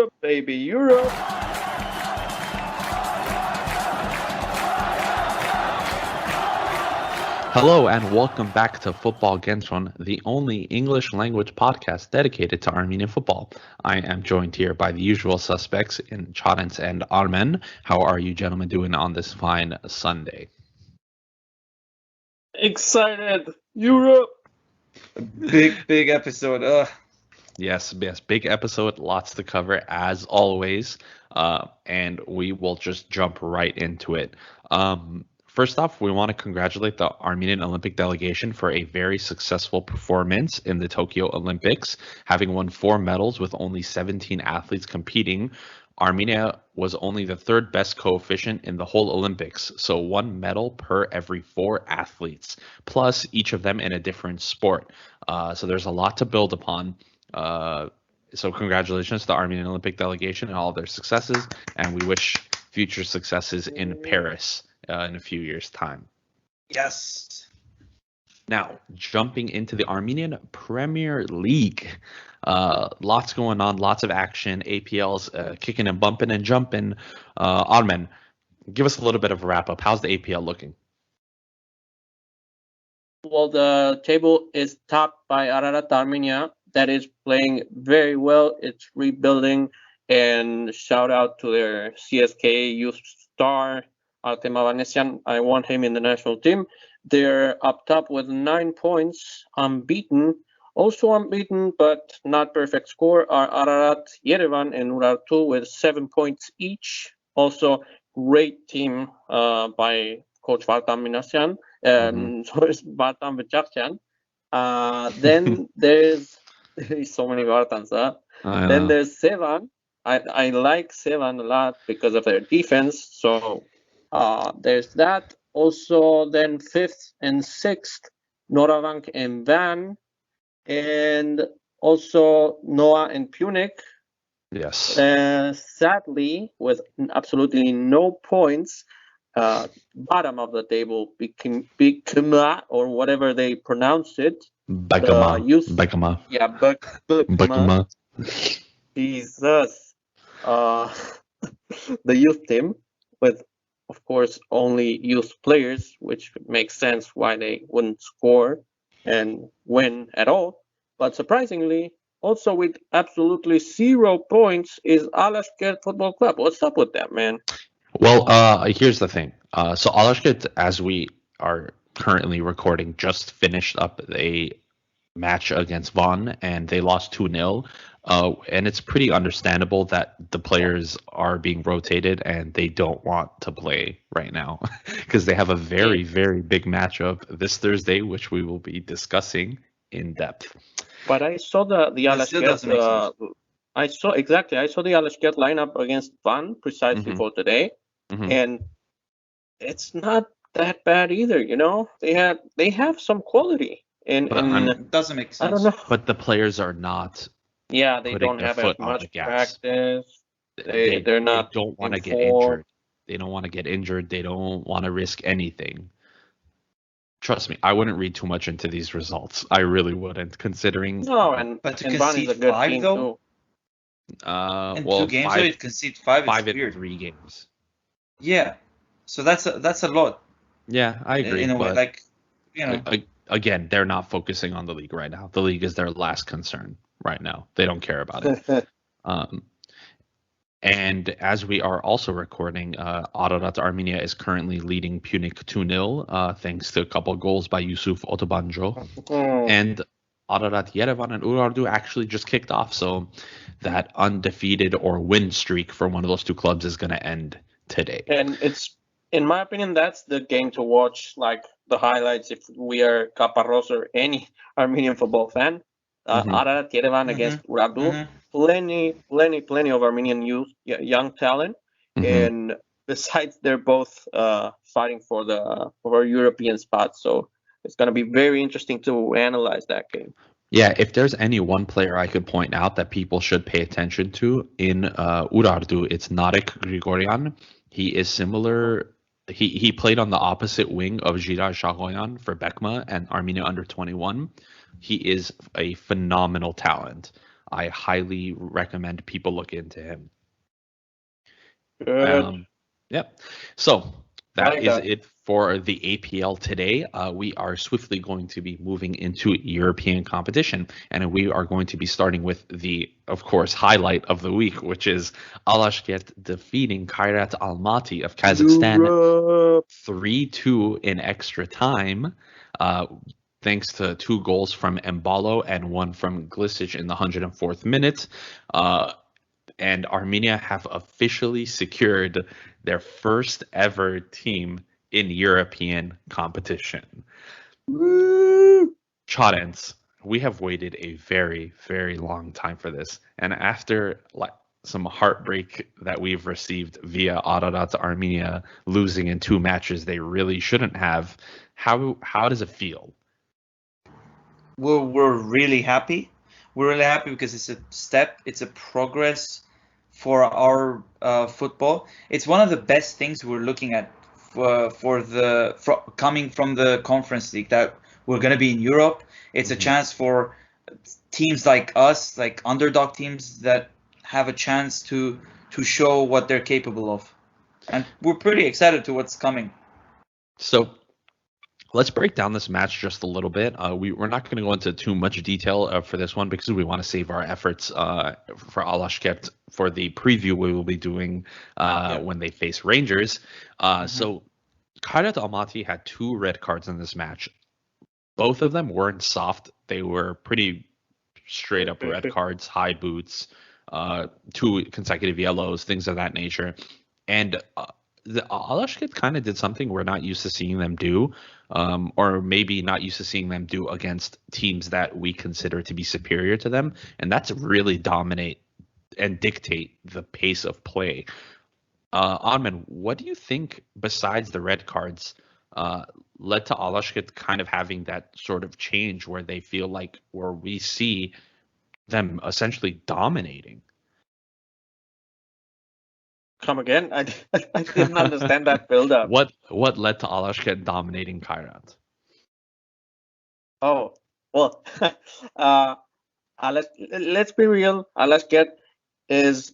Europe, baby, Europe. Hello and welcome back to Football Kentron, the only English language podcast dedicated to Armenian football. I am joined here by the usual suspects in Chadens and Armen. How are you gentlemen doing on this fine Sunday? Excited, Europe. Big episode. Yes, big episode, lots to cover as always, and we will just jump right into it. First off, we want to congratulate the Armenian Olympic delegation for a very successful performance in the Tokyo Olympics, having won 4 medals with only 17 athletes competing. Armenia was only the third best coefficient in the whole Olympics, so 1 medal per every 4 athletes, plus each of them in a different sport. So there's a lot to build upon. So congratulations to the Armenian Olympic delegation and all their successes, and we wish future successes in Paris in a few years' time. Yes. Now, jumping into the Armenian Premier League. Lots going on, lots of action, APLs kicking and bumping and jumping. Armen, give us a little bit of a wrap-up. How's the APL looking? Well, the table is topped by Ararat Armenia. That is playing very well. It's rebuilding. And shout out to their CSK youth star, Artem Avanesyan. I want him in the national team. They're up top with 9 points, unbeaten. Also unbeaten, but not perfect score, are Ararat, Yerevan, and Urartu with 7 points each. Also, great team by Coach Vartan Minasyan. So it's Vartan Vichakyan. Then there's so many Vartans. Then there's Sevan. I like Sevan a lot because of their defense. So there's that. Also, then 5th and 6th, Noravank and Van. And also Noah and Punic. Yes. Sadly, with absolutely no points, bottom of the table, Bikma, or whatever they pronounced it. Bekama. Yeah, Bekma. Jesus. The youth team with, of course, only youth players, which makes sense why they wouldn't score and win at all. But surprisingly, also with absolutely 0 points, is Alashkert Football Club. What's up with that, man? Well, here's the thing. So Alashkert, as we are currently recording, just finished up a match against Von, and they lost 2-0. And it's pretty understandable that the players are being rotated and they don't want to play right now because they have a very, very big matchup this Thursday, which we will be discussing in depth. But I saw the Alashkert. I saw the Alashkert lineup against Van precisely for today, and it's not that bad either. You know, they have some quality. It doesn't make sense. I don't know. But the players are not. Yeah, they don't have as much practice. They don't want to get injured. They don't want to get injured. They don't want to risk anything. Trust me, I wouldn't read too much into these results. I really wouldn't, considering. No, but to concede 5 though. In 2 games, so it concede 5. 5 in 3 games. Yeah, so that's a lot. Yeah, I agree. In a way, like, you know. Again, they're not focusing on the league right now. The league is their last concern right now. They don't care about it. And as we are also recording, Ararat Armenia is currently leading Punic 2-0, thanks to a couple goals by Yusuf Otobanjo. And Ararat Yerevan and Urartu actually just kicked off, so that undefeated or win streak for one of those 2 clubs is going to end today. And it's, in my opinion, that's the game to watch, like the highlights if we are Caparros or any Armenian football fan. Ararat Yerevan against Urartu. Plenty of Armenian youth, young talent. And besides, they're both fighting for European spots. So it's going to be very interesting to analyze that game. Yeah, if there's any one player I could point out that people should pay attention to in Urartu, it's Narek Grigoryan. He is similar. He played on the opposite wing of Girard Shagoyan for Bekma and Armenia under 21. He is a phenomenal talent. I highly recommend people look into him. Good. Yep. So that is it for the APL today. We are swiftly going to be moving into European competition, and we are going to be starting with the, of course, highlight of the week, which is Alashkert defeating Kairat Almaty of Kazakhstan 3-2 in extra time, thanks to 2 goals from Mbalo and 1 from Glisic in the 104th minute. And Armenia have officially secured their first ever team in European competition. Woo! Chadens, we have waited a very, very long time for this. And after some heartbreak that we've received via Ararat Armenia losing in 2 matches they really shouldn't have, how does it feel? We're really happy. We're really happy because it's a step, it's a progress for our football. It's one of the best things we're looking at coming from the Conference League, that we're going to be in Europe. It's a chance for teams like us, like underdog teams, that have a chance to show what they're capable of. And we're pretty excited to what's coming. So let's break down this match just a little bit. We're not going to go into too much detail for this one because we want to save our efforts for Alashkert for the preview we will be doing when they face Rangers. So Kairat Almaty had 2 red cards in this match. Both of them weren't soft. They were pretty straight up red cards, high boots, 2 consecutive yellows, things of that nature. And the Alashkert kind of did something we're not used to seeing them do, or maybe not used to seeing them do against teams that we consider to be superior to them, and that's really dominate and dictate the pace of play. Armin, what do you think, besides the red cards, led to Alashkert kind of having that sort of change where they feel like, where we see them essentially dominating? Come again? I didn't understand that build-up. What led to Alashkert dominating Kairat? Oh, well, let's be real. Alashkert is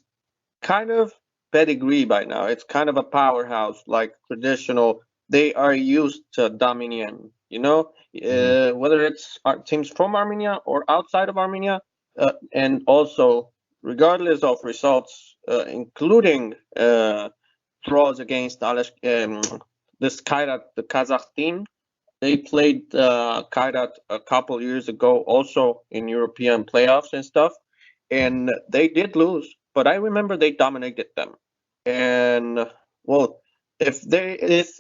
kind of pedigree by now. It's kind of a powerhouse, like traditional. They are used to dominion, whether it's teams from Armenia or outside of Armenia, and also regardless of results, including draws against this Kairat, the Kazakh team. They played Kairat a couple years ago, also in European playoffs and stuff, and they did lose. But I remember they dominated them. And well, if there is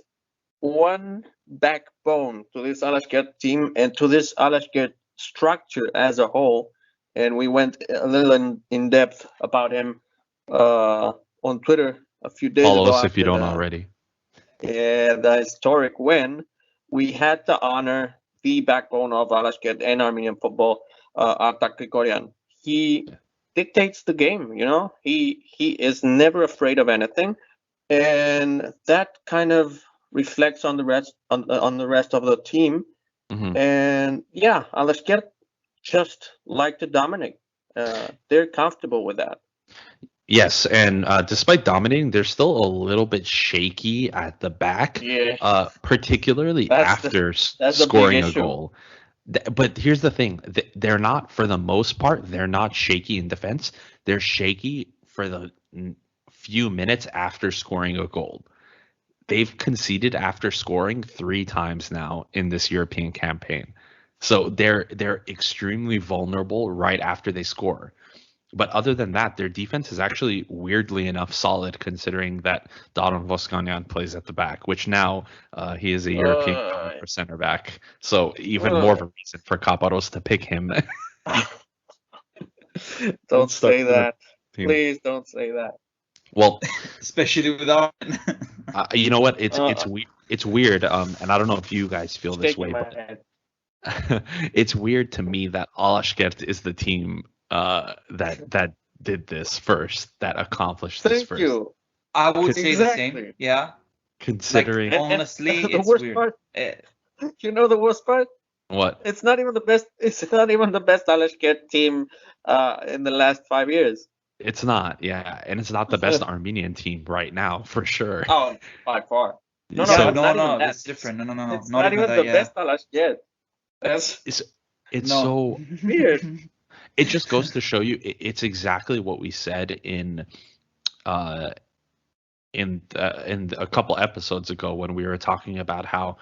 one backbone to this Alashkert team and to this Alashkert structure as a whole, and we went a little in depth about him on Twitter a few days ago. Follow us if you don't already. Yeah, the historic win. We had to honor the backbone of Alashkert and Armenian football, Artak Grigoryan. He dictates the game, He is never afraid of anything, and that kind of reflects on the rest on the rest of the team. And yeah, Alashkert just like to dominate. They're comfortable with that. Yes, and despite dominating, they're still a little bit shaky at the back, particularly after scoring a goal. But here's the thing. They're not, for the most part, they're not shaky in defense. They're shaky for the few minutes after scoring a goal. They've conceded after scoring 3 times now in this European campaign. So they're extremely vulnerable right after they score. But other than that, their defense is actually weirdly enough solid, considering that Daron Voskanyan plays at the back, which now he is a European for center back. So even more of a reason for Kaparos to pick him. Don't say that. Please don't say that. Well, especially without. You know what? It's weird. And I don't know if you guys feel this way, but it's weird to me that Alashkert is the team that did this first, that accomplished this first. Thank you. I would say the same. Yeah. Considering, honestly, the worst part. You know the worst part? What? It's not even the best. It's not even the best Alashkert team in the last 5 years. It's not, yeah, and it's not the best Armenian team right now for sure. Oh, by far. No, Yeah, but not even no, that. that's different. No, It's not not even even that. the Yeah. best Alashkert. That's It's No. so weird. it just goes to show you it's exactly what we said uh in a couple episodes ago when we were talking about how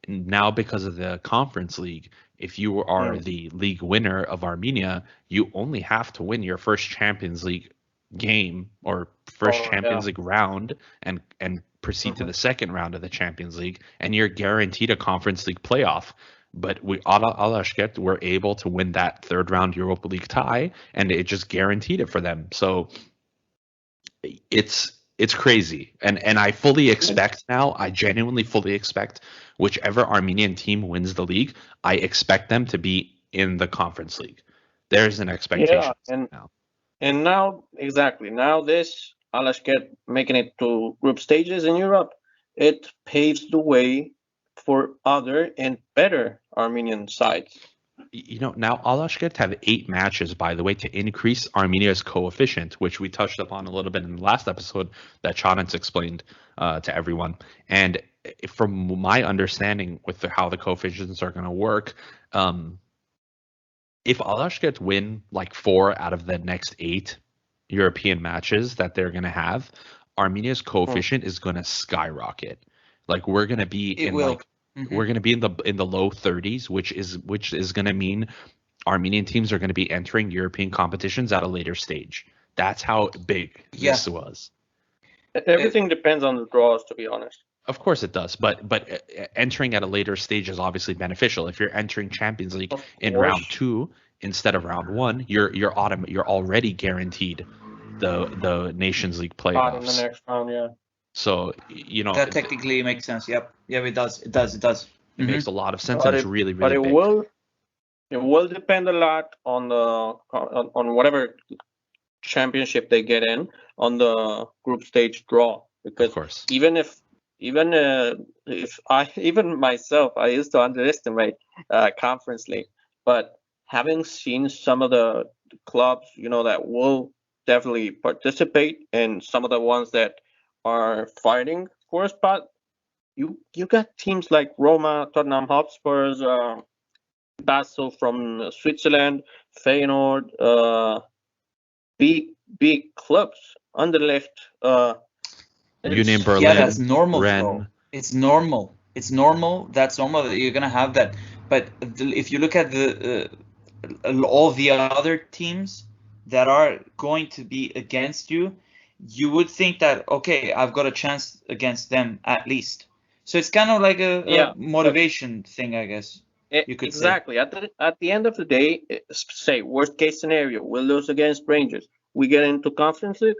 now because of the conference league, if you are the league winner of Armenia, you only have to win your first Champions League game or first Oh, Champions yeah. League round and proceed to the second round of the Champions League, and you're guaranteed a Conference League playoff. But we Alashkert were able to win that third round Europa League tie, and it just guaranteed it for them. So it's crazy, and I fully expect now. I genuinely fully expect whichever Armenian team wins the league, I expect them to be in the Conference League. There's an expectation now. And now, exactly, now this Alashkert making it to group stages in Europe, it paves the way for other and better Armenian sides. Now Alashkert have 8 matches, by the way, to increase Armenia's coefficient, which we touched upon a little bit in the last episode that Chonans explained to everyone. And from my understanding with how the coefficients are going to work, if Alashkert win like 4 out of the next 8 European matches that they're going to have, Armenia's coefficient is going to skyrocket. Like we're going to be we're going to be in the low 30s, which is going to mean Armenian teams are going to be entering European competitions at a later stage. That's how big this was. Everything depends on the draws, to be honest. Of course it does, but entering at a later stage is obviously beneficial. If you're entering Champions League in round 2 instead of round 1, you're already guaranteed the Nations League playoffs. In the next round, yeah. So that technically makes sense. Yep. Yeah, it does. It makes a lot of sense, and it's really big. It will depend a lot on whatever championship they get in on the group stage draw, because of course, even myself, I used to underestimate Conference League, but having seen some of the clubs, that will definitely participate, and some of the ones that are fighting for a spot, you got teams like Roma, Tottenham Hotspurs, Basel from Switzerland, Feyenoord, big clubs. Anderlecht, Union Berlin. Yeah, that's normal. Rennes. It's normal. It's normal. That's normal that you're gonna have that. But if you look at all the other teams that are going to be against you, you would think that, okay, I've got a chance against them at least. So it's kind of like a motivation thing, I guess. You could exactly. Say. At the end of the day, say worst case scenario, we'll lose against Rangers. We get into Conference League.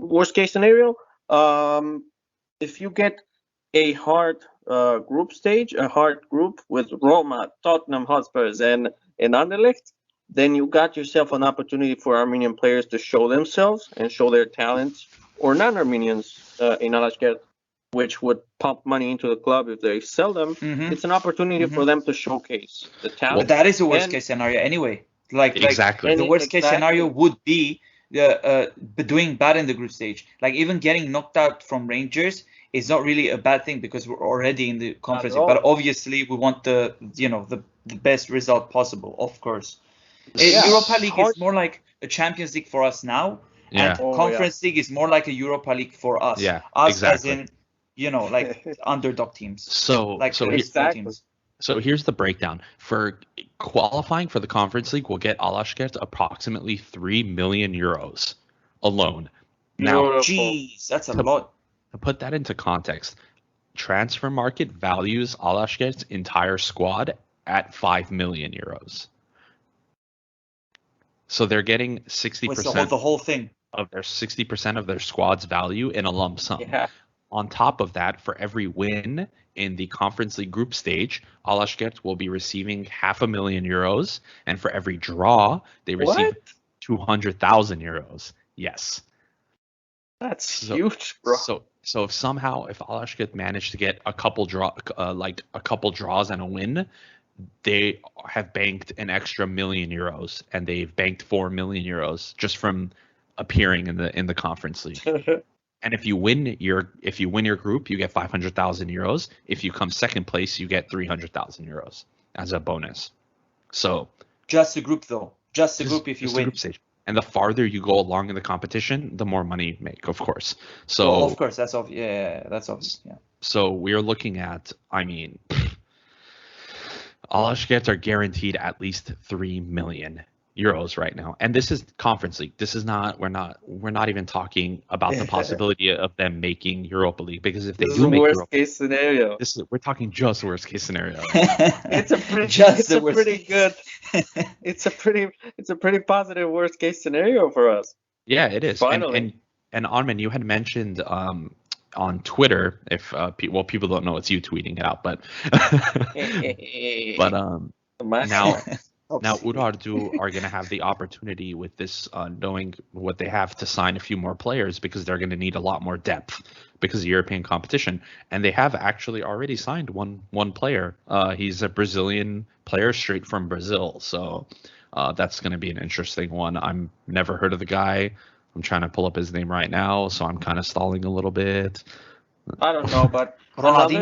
Worst case scenario, if you get a hard group stage, a hard group with Roma, Tottenham Hotspurs, and Anderlecht, then you got yourself an opportunity for Armenian players to show themselves and show their talents, or non-Armenians in Alashkert, which would pump money into the club if they sell them. It's an opportunity for them to showcase the talent. But that is the worst case scenario anyway. Exactly. The worst case scenario would be doing bad in the group stage. Like even getting knocked out from Rangers is not really a bad thing because we're already in the conference league. But obviously we want the best result possible, of course. Europa League is more like a Champions League for us now, and Conference League is more like a Europa League for us. Yeah, us exactly. As in, like underdog teams. So teams. So here's the breakdown. For qualifying for the Conference League, we'll get Alashkert approximately 3 million euros alone. Now, jeez, that's a lot. To put that into context, Transfer Market values Alashkert's entire squad at 5 million euros. So they're getting 60% the whole thing of their 60% of their squad's value in a lump sum. Yeah. On top of that, for every win in the Conference League group stage, Alashkert will be receiving €500,000, and for every draw, they receive 200,000 euros. Yes, that's huge, bro. So if Alashkert managed to get a couple draws and a win, they have banked an extra €1 million, and they've banked €4 million just from appearing in the conference league. And if you win your group, you get €500,000. If you come second place, you get €300,000 as a bonus. So just the group though, just the group if you win. Group stage. And the farther you go along in the competition, the more money you make, of course. So well, of course, that's obvious. Yeah, that's obvious. Yeah. So we're looking at, Alashkert are guaranteed at least €3 million right now, and this is Conference League. This is not. We're not even talking about the possibility of them making Europa League, because if they do make worst case scenario. we're talking just worst case scenario. It's a pretty positive worst case scenario for us. Yeah, it is. Finally. And Armin, you had mentioned on Twitter, if people don't know, it's you tweeting it out, but now Urartu are going to have the opportunity with this, knowing what they have, to sign a few more players, because they're going to need a lot more depth because of European competition. And they have actually already signed one player. He's a Brazilian player straight from Brazil. So that's going to be an interesting one. I've never heard of the guy. I'm trying to pull up his name right now, so I'm kind of stalling a little bit. I don't know, but another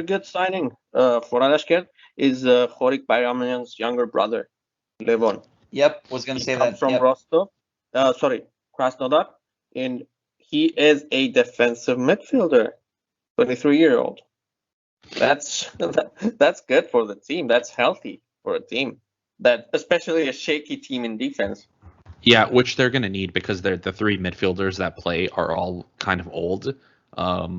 good signing for Alashkert is Horik Bayramyan's younger brother, Yerevan. Yep, was going to say that. From Rostov, Krasnodar, and he is a defensive midfielder, 23-year-old. That's good for the team. That's healthy for a team, that especially a shaky team in defense. Yeah, which they're going to need, because the three midfielders that play are all kind of old.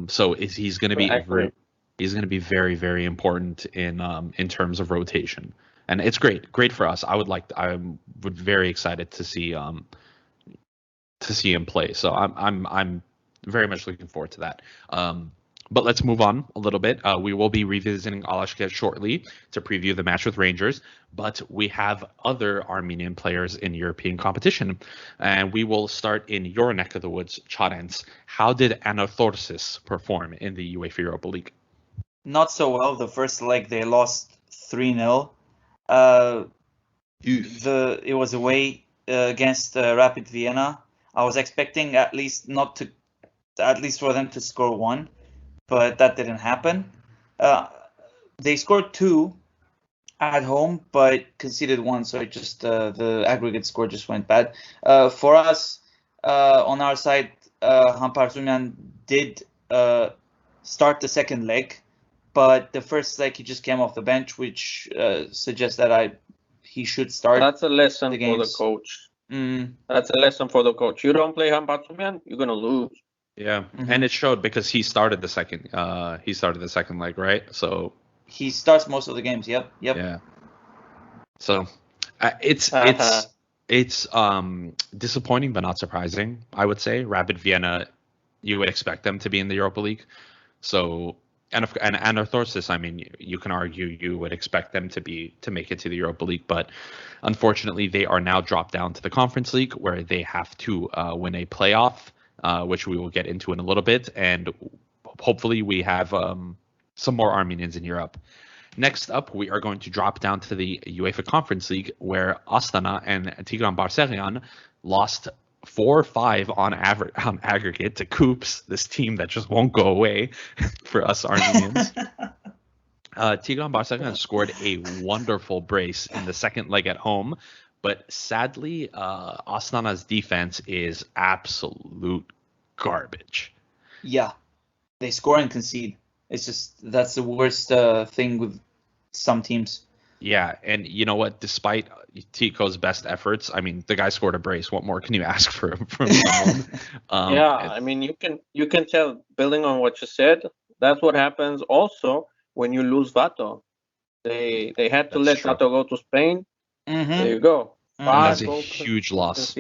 So he's going to be very, very important in terms of rotation, and it's great for us. I'm very excited to see him play. So I'm very much looking forward to that. But let's move on a little bit. We will be revisiting Alashkert shortly to preview the match with Rangers, but we have other Armenian players in European competition, and we will start in your neck of the woods, Charents. How did Anorthosis perform in the UEFA Europa League? Not so well. The first leg they lost 3-0. It was away against Rapid Vienna. I was expecting at least for them to score one, but that didn't happen. They scored 2 at home, but conceded 1, so it just the aggregate score just went bad. For us, on our side, Hamparzumian did start the second leg, but the first leg he just came off the bench, which suggests that he should start. That's a lesson for the coach. That's a lesson for the coach. You don't play Hamparzumian, you're gonna lose. Yeah, and it showed, because he started the second. He started the second leg, right? So he starts most of the games. Yep. Yeah. So it's disappointing, but not surprising, I would say. Rapid Vienna, you would expect them to be in the Europa League. So and Anorthosis, you can argue you would expect them to make it to the Europa League, but unfortunately they are now dropped down to the Conference League, where they have to win a playoff. Which we will get into in a little bit, and hopefully we have some more Armenians in Europe. Next up, we are going to drop down to the UEFA Conference League, where Astana and Tigran Barseghian lost 4-5 on aggregate to Coops, this team that just won't go away for us Armenians. Tigran Barseghian scored a wonderful brace in the second leg at home, but sadly, Astana's defense is absolute garbage. Yeah, they score and concede. It's just, that's the worst thing with some teams. Yeah, and you know what? Despite Tico's best efforts, the guy scored a brace. What more can you ask from someone? You can tell, building on what you said, that's what happens also when you lose Vato. They had to let Vato go to Spain. There you go. That's a huge loss.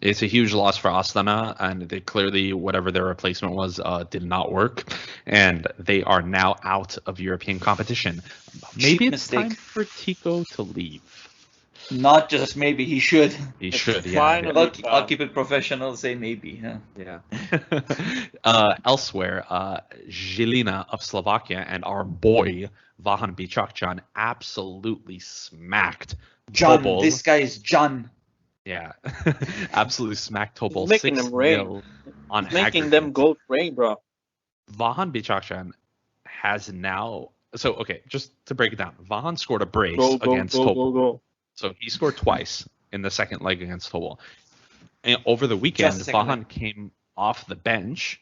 It's a huge loss for Astana, and they clearly, whatever their replacement was, did not work, and they are now out of European competition. Maybe it's time for Tico to leave. Not just maybe, he should. He It's should, yeah. finally I'll keep it professional, say maybe. Yeah. Yeah. Elsewhere, Žilina of Slovakia and our boy Vahan Bichakcan absolutely smacked John, Tobol. this guy is John. Yeah, absolutely smacked Tobol making them rain. 6-0 on He's making aggregate. them goals rain, bro. Vahan Bichakcan has now. So okay, just to break it down, Vahan scored a brace Go, go, against go, Tobol. go, go. So he scored twice in the second leg against Tobol. And over the weekend, Just second Vahan came off the bench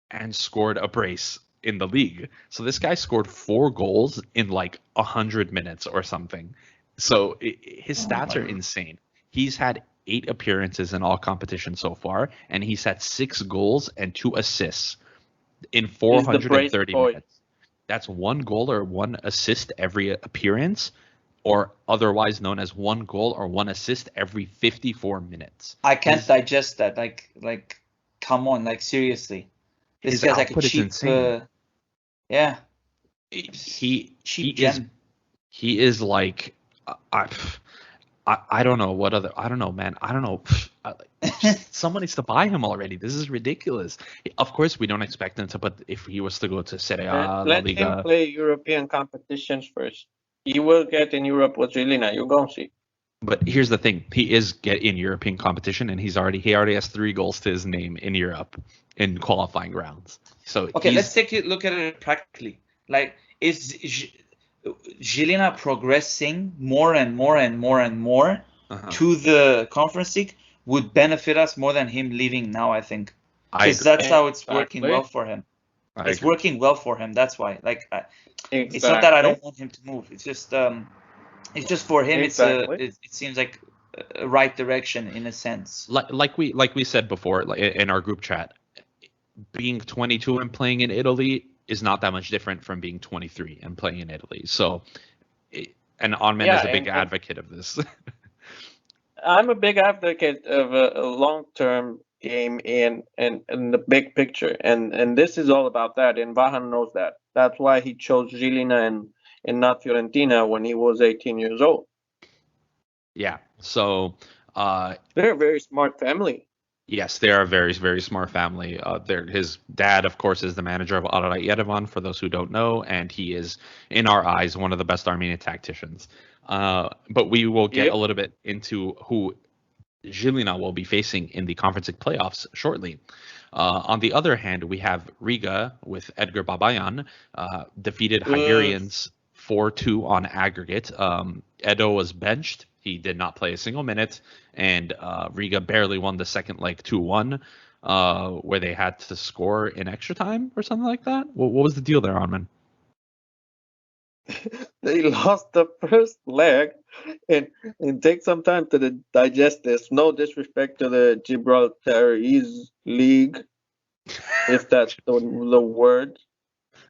and scored a brace in the league. So this guy scored 4 goals in like 100 minutes or something. So his stats are insane. He's had 8 appearances in all competitions so far, and he's had 6 goals and 2 assists in 430 boy. minutes. That's 1 goal or 1 assist every appearance, or otherwise known as 1 goal or 1 assist every 54 minutes. I can't digest that. Like, come on, like seriously. This His guy's like a output is cheap. insane. Yeah, He cheap gem. is like I don't know what other I don't know, man. I don't know. Someone needs to buy him already. This is ridiculous. Of course, we don't expect him to, but if he was to go to Serie A, La Let him Liga, play European competitions first. He will get in Europe with Žilina. You're going to see. but here's the thing: he is get in European competition, and he already has 3 goals to his name in Europe in qualifying rounds. So Okay, let's take a look at it practically. Like, is Žilina progressing more and more and more and more to the Conference League would benefit us more than him leaving now, I think. Because that's how it's working well for him. It's working well for him. That's why. Like, it's not that I don't want him to move. It's just for him. Exactly. It seems like a right direction in a sense. like we said before, like in our group chat, being 22 and playing in Italy is not that much different from being 23 and playing in Italy. So, and Onman is a big advocate of this. I'm a big advocate of a long-term game in the big picture, and this is all about that. And Vahan knows that. That's why he chose Žilina and not Fiorentina when he was 18 years old. Yeah. So they're a very smart family. Yes, they are a very, very smart family. His dad, of course, is the manager of Yerevan, for those who don't know, and he is, in our eyes, one of the best Armenian tacticians. But we will get a little bit into who Žilina will be facing in the Conference League playoffs shortly. On the other hand, we have Riga with Edgar Babayan, defeated Hungarians 4-2 on aggregate. Edo was benched. He did not play a single minute, and Riga barely won the second leg 2-1, where they had to score in extra time or something like that. What was the deal there, Armin? They lost the first leg, and take some time to digest this. No disrespect to the Gibraltarese League, if that's the word.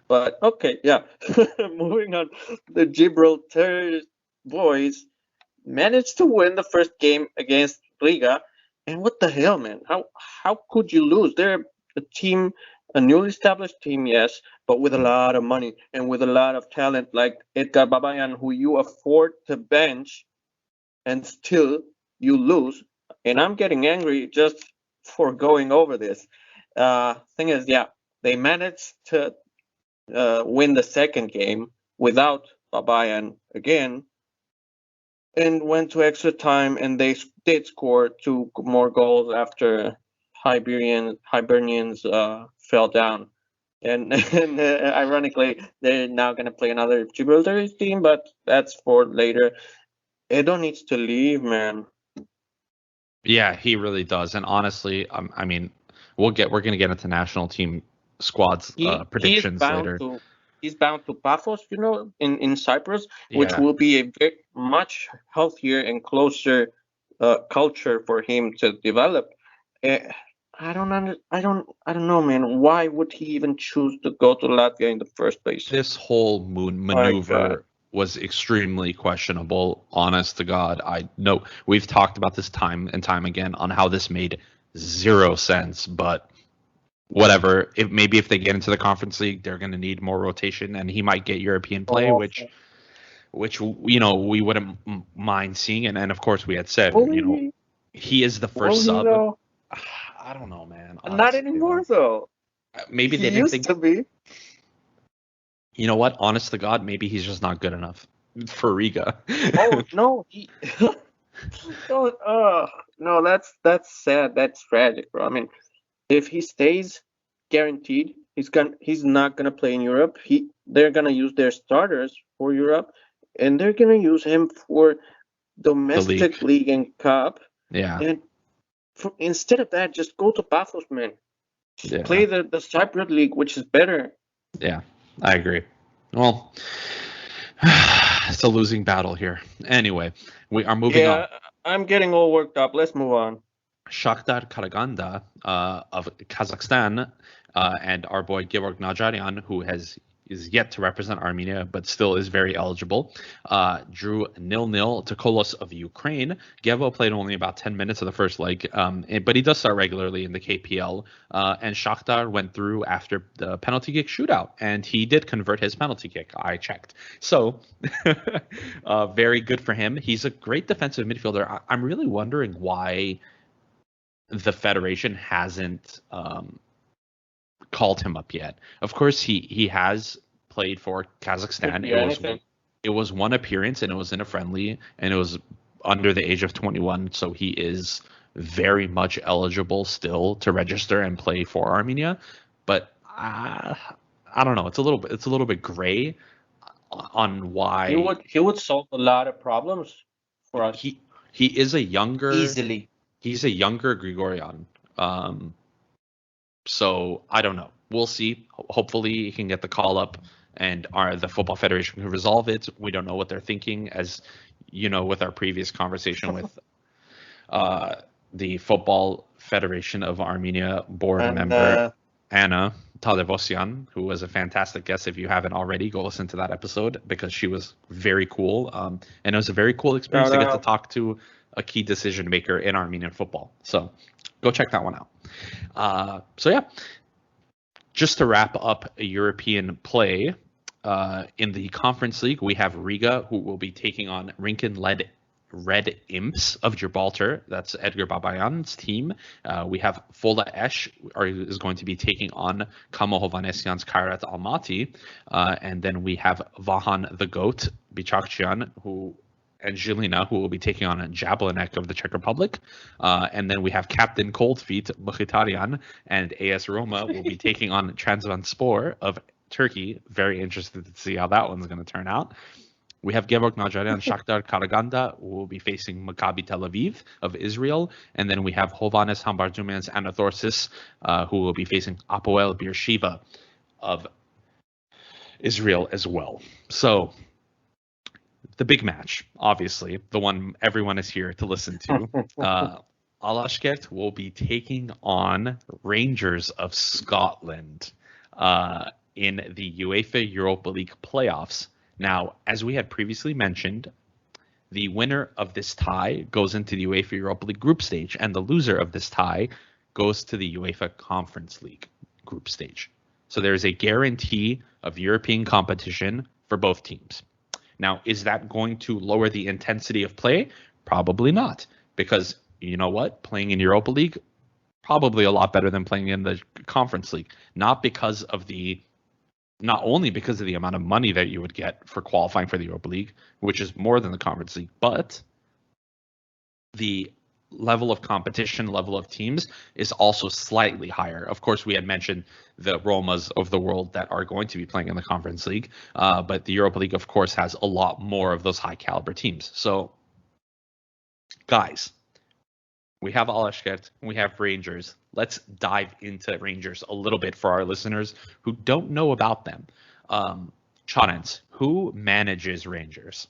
But okay, yeah. Moving on, the Gibraltar boys managed to win the first game against Riga, and what the hell, man? How could you lose? They're a team, a newly established team, yes, but with a lot of money and with a lot of talent, like Edgar Babayan, who you afford to bench, and still you lose. And I'm getting angry just for going over this. Thing is, yeah, they managed to win the second game without Babayan again, and went to extra time, and they did score 2 more goals after Hibernians fell down. And ironically, they're now going to play another Gibraltar team, but that's for later. Edo needs to leave, man. Yeah, he really does. And honestly, I mean, we're going to get into national team squads predictions later. He's bound to Paphos, in Cyprus, which will be a very much healthier and closer culture for him to develop. I don't know, man. Why would he even choose to go to Latvia in the first place? This whole maneuver was extremely questionable, honest to God. I know we've talked about this time and time again on how this made 0 sense, but whatever. If they get into the Conference League, they're going to need more rotation, and he might get European play, which which we wouldn't mind seeing. And of course, we had said he is the first sub. Though? I don't know, man. Not anymore, though. Maybe he they didn't used to be. You know what? Honest to God, maybe he's just not good enough for Riga. Oh no, no, that's sad. That's tragic, bro. I mean, if he stays, guaranteed, he's not gonna play in Europe. They're gonna use their starters for Europe, and they're gonna use him for domestic league and cup. Yeah. And instead of that, just go to Paphos, man. Just play the Cypriot league, which is better. Yeah, I agree. Well, it's a losing battle here. Anyway, we are moving on. I'm getting all worked up. Let's move on. Shakhtar Karaganda of Kazakhstan and our boy Georg Najarian, who is yet to represent Armenia but still is very eligible, drew 0-0 to Kolos of Ukraine. Gevo played only about 10 minutes of the first leg, but he does start regularly in the KPL. And Shakhtar went through after the penalty kick shootout, and he did convert his penalty kick. I checked. So very good for him. He's a great defensive midfielder. I'm really wondering why the federation hasn't called him up yet. Of course, he has played for Kazakhstan. It was one appearance, and it was in a friendly, and it was under the age of 21, so he is very much eligible still to register and play for Armenia. But I don't know. It's a little bit gray on why he would solve a lot of problems for us. He is a younger easily. He's a younger Grigorian. So I don't know. We'll see. Hopefully he can get the call up and the Football Federation can resolve it. We don't know what they're thinking, as you know, with our previous conversation with the Football Federation of Armenia board member Anna Talevosyan, who was a fantastic guest. If you haven't already, go listen to that episode because she was very cool. And it was a very cool experience to get to talk to a key decision maker in Armenian football. So go check that one out. So yeah, just to wrap up a European play in the Conference League, we have Riga, who will be taking on Rinken-led Red Imps of Gibraltar. That's Edgar Babayan's team. We have Fola Esh is going to be taking on Kamo Hovanesyan's Kairat Almaty. And then we have Vahan the Goat Bichakchian, and Žilina, who will be taking on Jablanek of the Czech Republic. And then we have Captain Coldfeet Mkhitaryan and AS Roma will be taking on Trabzonspor of Turkey. Very interested to see how that one's going to turn out. We have Gevorg Najarian and Shakhtar Karaganda, who will be facing Maccabi Tel Aviv of Israel. And then we have Hovannes Hambardumian's Anathorsis, who will be facing Apoel Beersheva of Israel as well. So the big match, obviously, the one everyone is here to listen to. Alashkert will be taking on Rangers of Scotland in the UEFA Europa League playoffs. Now, as we had previously mentioned, the winner of this tie goes into the UEFA Europa League Group Stage, and the loser of this tie goes to the UEFA Conference League Group Stage. So there is a guarantee of European competition for both teams. Now, is that going to lower the intensity of play? Probably not, because you know what? Playing in Europa League, probably a lot better than playing in the Conference League. Not only because of the amount of money that you would get for qualifying for the Europa League, which is more than the Conference League, but the level of competition, level of teams is also slightly higher. Of course, we had mentioned the Romas of the world that are going to be playing in the Conference League, but the Europa League, of course, has a lot more of those high caliber teams. So, guys, we have Alashkert, we have Rangers. Let's dive into Rangers a little bit for our listeners who don't know about them. Chonens, who manages Rangers?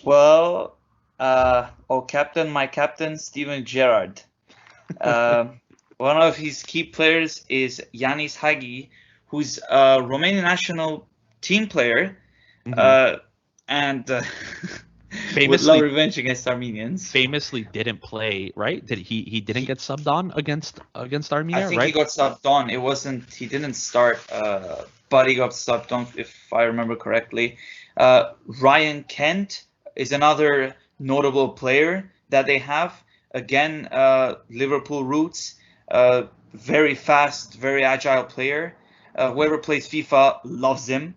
Well, my captain, Steven Gerrard. One of his key players is Yanis Hagi, who's a Romanian national team player. And would love revenge against Armenians. Famously didn't play, right? He didn't get subbed on against Armenia, I think right? he got subbed on. He didn't start, but he got subbed on, if I remember correctly. Ryan Kent is another notable player that they have. Again, Liverpool roots. Very fast, very agile player. Whoever plays FIFA loves him.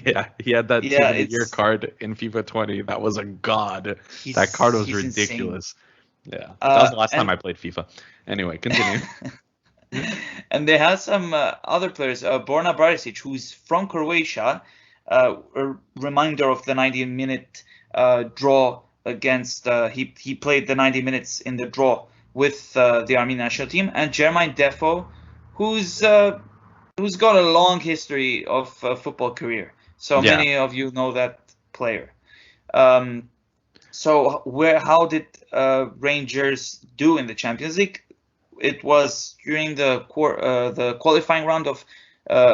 Yeah, he had that yeah, team of the year card in FIFA 20. That was a god. That card was ridiculous. Insane. Yeah, that was the last time I played FIFA. Anyway, continue. And they have some other players. Borna Barisic, who's from Croatia, a reminder of the 90-minute draw against. He played the 90 minutes in the draw with the Armenian National Team, and Jermaine Defoe, who's got a long history of football career. So many of you know that player. So how did Rangers do in the Champions League? It was during the qualifying round of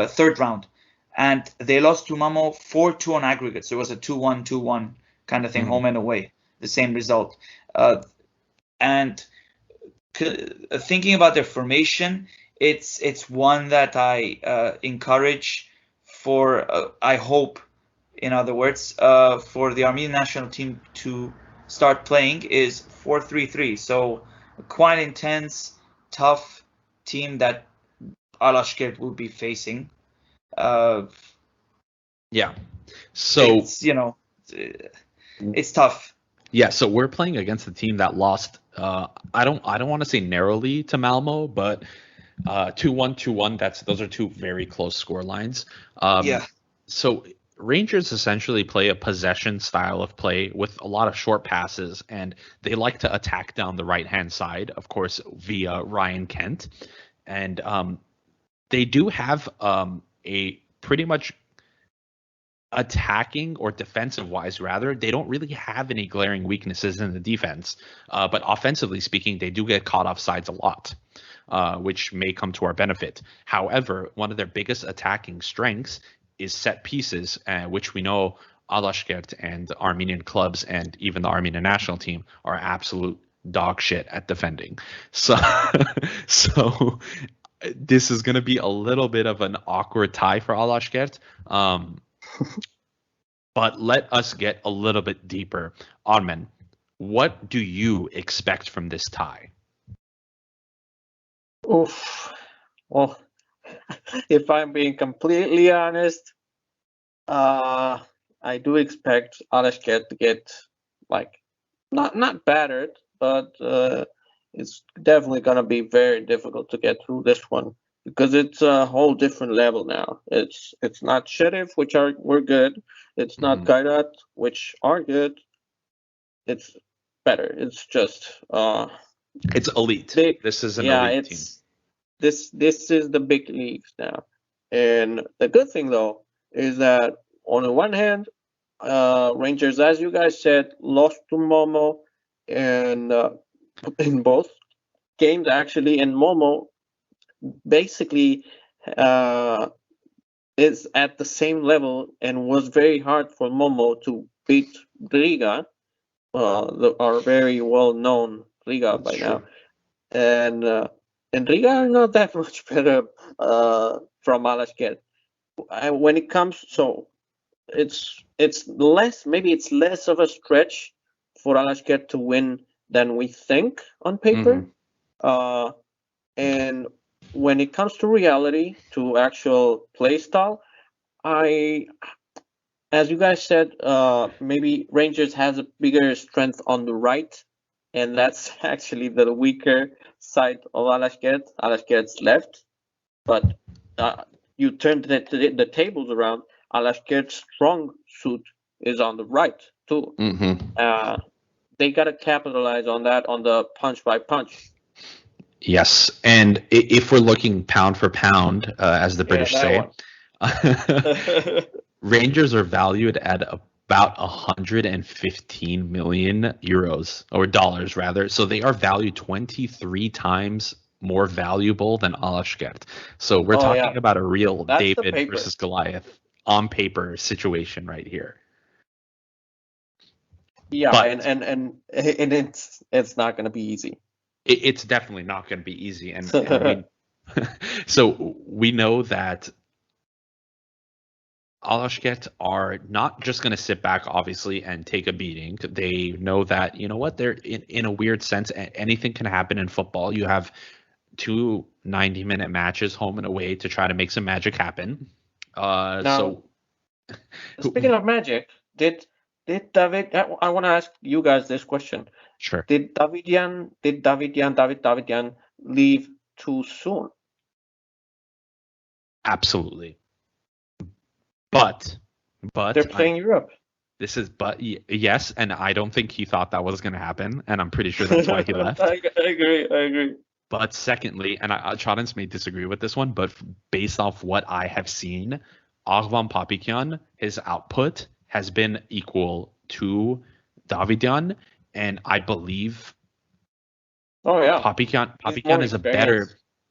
third round, and they lost to Malmo 4-2 on aggregate. So it was a 2-1, 2-1 kind of thing, home and away, the same result. And thinking about their formation, it's one that I encourage for, I hope, in other words, for the Armenian national team to start playing is 4-3-3. So quite intense, tough team that Alashkert will be facing. Yeah. So it's tough. Yeah, so we're playing against a team that lost I don't want to say narrowly to Malmo, but 2-1, 2-1, those are two very close score lines. So Rangers essentially play a possession style of play with a lot of short passes, and they like to attack down the right-hand side, of course, via Ryan Kent. And they do have a pretty much attacking or defensive-wise, rather, they don't really have any glaring weaknesses in the defense. But offensively speaking, they do get caught off sides a lot, which may come to our benefit. However, one of their biggest attacking strengths is set pieces, which we know Alashkert and Armenian clubs and even the Armenian national team are absolute dog shit at defending. So this is going to be a little bit of an awkward tie for Alashkert. But let us get a little bit deeper. Armen, what do you expect from this tie? Oof. Well, if I'm being completely honest, I do expect Alashkert to get not battered, but it's definitely gonna be very difficult to get through this one because it's a whole different level now. It's not Sheriff, which we're good. It's not Kairat, which are good. It's better. It's just it's elite. This is an elite team. This is the big leagues now. And the good thing though is that on the one hand, Rangers, as you guys said, lost to Malmo, and in both games actually, and Malmo basically is at the same level and was very hard for Malmo to beat Riga, our very well-known Riga by now, and Riga are not that much better from Alashkert. When it comes, so it's less, maybe it's less of a stretch for Alashkert to win than we think on paper. And when it comes to reality, to actual play style, as you guys said, maybe Rangers has a bigger strength on the right, and that's actually the weaker side of Alashkert. Alashkert's left, but you turn the tables around. Alashkert's strong suit is on the right too. They gotta capitalize on that on the punch by punch. Yes, and if we're looking pound for pound, as the British say, Rangers are valued at about 115 million euros, or dollars rather. So they are valued 23 times more valuable than Alashkert. So we're talking about a real David versus Goliath on paper situation right here. Yeah, But and it's not going to be easy. it's definitely not going to be easy, and we so we know that Alashkert are not just going to sit back, obviously, and take a beating. They know that, you know what, they're in a weird sense, anything can happen in football. You have two 90-minute matches, home and away, to try to make some magic happen. Now, speaking of magic, did David? I want to ask you guys this question. Sure. Did Davidian leave too soon? Absolutely. But they're playing Europe. This is yes, and I don't think he thought that was going to happen, and I'm pretty sure that's why he left. I agree. But secondly, and Chadens may disagree with this one, but based off what I have seen, Arvan Papikyan, his output has been equal to Davidian, and I believe Papikyan is a better.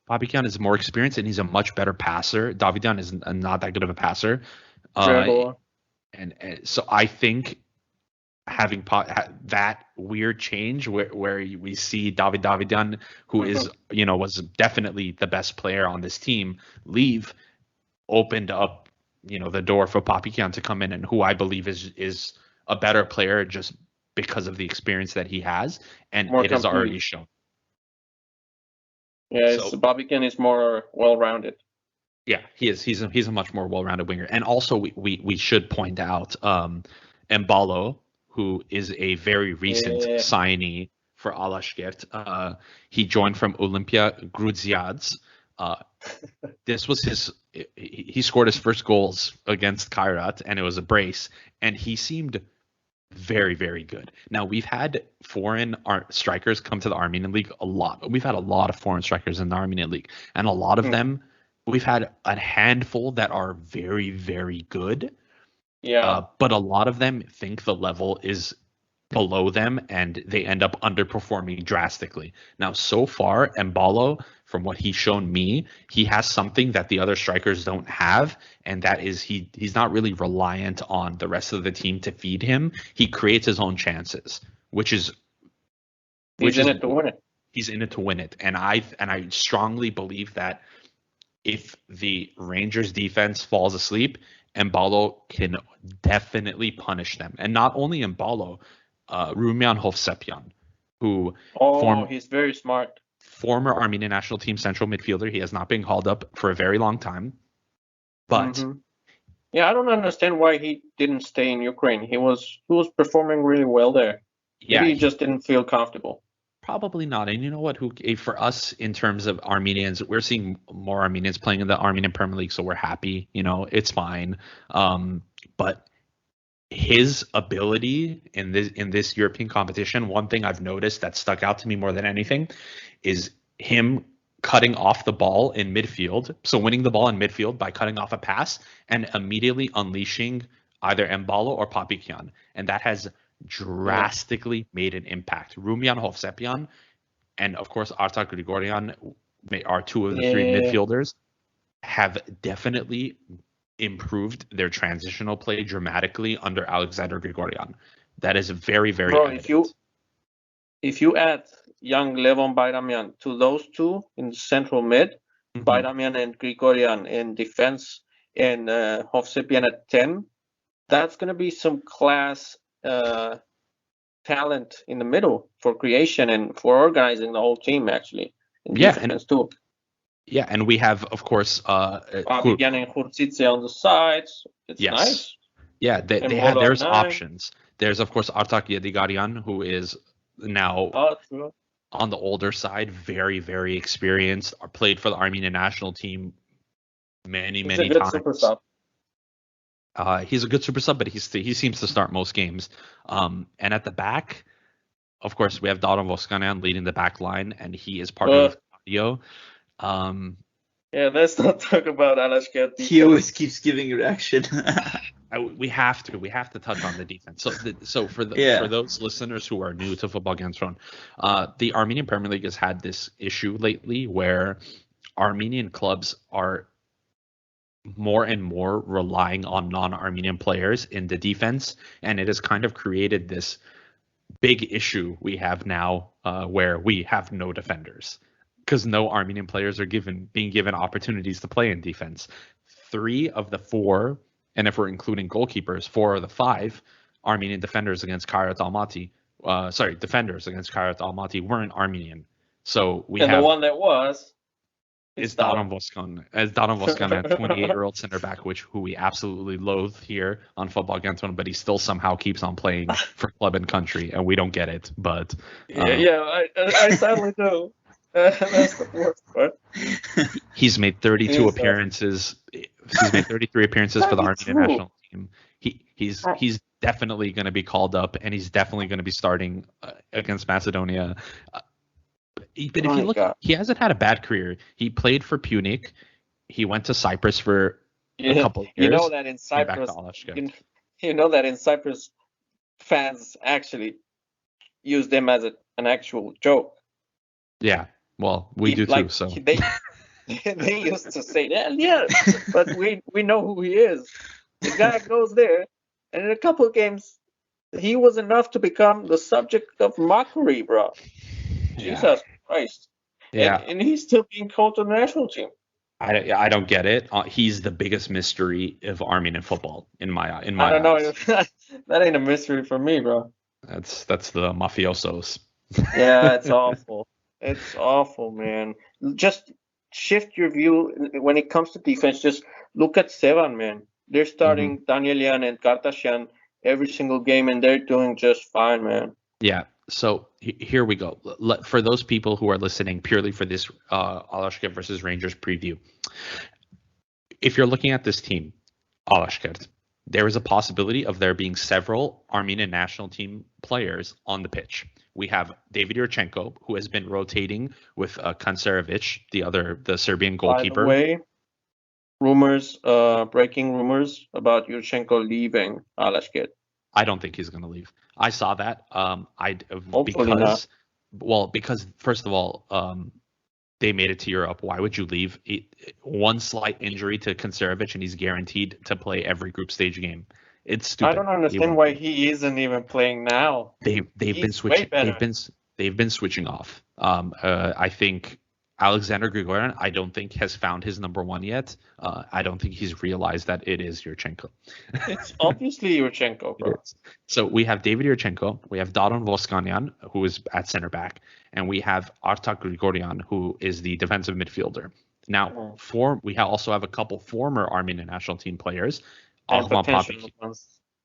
Papikyan is more experienced, and he's a much better passer. Davidian is not that good of a passer. And so I think having that weird change where we see Davidian, who is, was definitely the best player on this team, leave, opened up, the door for Papikyan to come in, and who I believe is a better player just because of the experience that he has, and it has already shown. Yeah, Papikyan is more well-rounded. Yeah, he is. He's a much more well-rounded winger. And also we should point out Mbalo, who is a very recent signee for Alashkert. He joined from Olympia Grudziads. This was he scored his first goals against Kairat, and it was a brace, and he seemed very, very good. Now, we've had foreign strikers come to the Armenian League a lot. We've had a lot of foreign strikers in the Armenian League, and a lot of them, we've had a handful that are very, very good. Yeah. But a lot of them think the level is below them, and they end up underperforming drastically. Now, so far, Mbalo, from what he's shown me, he has something that the other strikers don't have, and that is he's not really reliant on the rest of the team to feed him. He creates his own chances, he's in it to win it. He's in it to win it, and I strongly believe that if the Rangers defense falls asleep, Mbalo can definitely punish them, and not only Mbalo. Rumian Hovsepian, who he's very smart. Former Armenian National Team central midfielder. He has not been called up for a very long time. But yeah, I don't understand why he didn't stay in Ukraine. He was performing really well there. Maybe he just didn't feel comfortable. Probably not. And you know what? For us, in terms of Armenians, we're seeing more Armenians playing in the Armenian Premier League, so we're happy. It's fine. But his ability in this European competition, one thing I've noticed that stuck out to me more than anything is him cutting off the ball in midfield. So winning the ball in midfield by cutting off a pass and immediately unleashing either Mbalo or Papikyan. And that has drastically made an impact. Rumian Hovsepian and, of course, Artak Grigorian are two of the three midfielders, have definitely improved their transitional play dramatically under Alexander Grigorian. That is very, very evident. If you add young Levon Bayramian to those two in the central mid, Bayramian and Grigorian in defense, and Hovsepian at 10, that's going to be some class talent in the middle for creation and for organizing the whole team, actually. In defense too. Yeah, and we have, of course, Abidjan and Khurtsitse on the sides. It's nice. Yeah, there's options. There's, of course, Artak Yedigarian, who is now on the older side, very, very experienced, played for the Armenian National Team many times. Super sub. He's a good super sub, but he seems to start most games. And at the back, of course, we have Daron Voskanian leading the back line, and he is part of Audio. Let's not talk about Alashkert. He always keeps giving reaction. We have to touch on the defense. So for those listeners who are new to Football Kentron, the Armenian Premier League has had this issue lately where Armenian clubs are more and more relying on non-Armenian players in the defense, and it has kind of created this big issue we have now where we have no defenders because no Armenian players are being given opportunities to play in defense. 3 of the 4, and if we're including goalkeepers, 4 of the 5 Armenian defenders against Kairat Almaty, defenders against Kairat Almaty weren't Armenian. So we have the one that was is Daron Voskan, a 28-year-old center back, who we absolutely loathe here on Football Kentron, but he still somehow keeps on playing for club and country, and we don't get it. But I sadly do. That's the worst part. He's made 32 appearances. He's made 33 appearances for the Armenian National Team. He's definitely going to be called up, and he's definitely going to be starting against Macedonia. But if you look, he hasn't had a bad career. He played for Punic. He went to Cyprus for a couple of years. You know that in Cyprus, fans actually use them as an actual joke. Yeah, well, we do too. So they used to say that, yeah, but we know who he is. The guy goes there, and in a couple of games, he was enough to become the subject of mockery, bro. Yeah. Jesus Christ. Yeah. And he's still being called to the national team. I don't get it. He's the biggest mystery of Armenian football in my I don't know. That ain't a mystery for me, bro. That's the mafiosos. Yeah, it's awful. It's awful, man. Just shift your view when it comes to defense. Just look at Sevan, man. They're starting Danielian and Kartasyan every single game, and they're doing just fine, man. Yeah. So here we go. For those people who are listening purely for this Alashkert versus Rangers preview, if you're looking at this team, Alashkert, there is a possibility of there being several Armenian national team players on the pitch. We have David Yurchenko, who has been rotating with Kancerovic, the Serbian goalkeeper. By the way, breaking rumors about Yurchenko leaving Alashkert. I don't think he's going to leave. I saw that. Hopefully not. Because first of all, they made it to Europe. Why would you leave? One slight injury to Kancerovic, and he's guaranteed to play every group stage game. It's stupid. I don't understand why he isn't even playing now. They've been switching. They've been switching off. I think Alexander Grigorian, I don't think has found his number 1 yet. I don't think he's realized that it is Yurchenko. It's obviously Yurchenko, bro. So we have David Yurchenko, we have Daron Voskanyan, who is at center back, and we have Artak Grigorian, who is the defensive midfielder. Now, we also have a couple former Armenian national team players. Agvan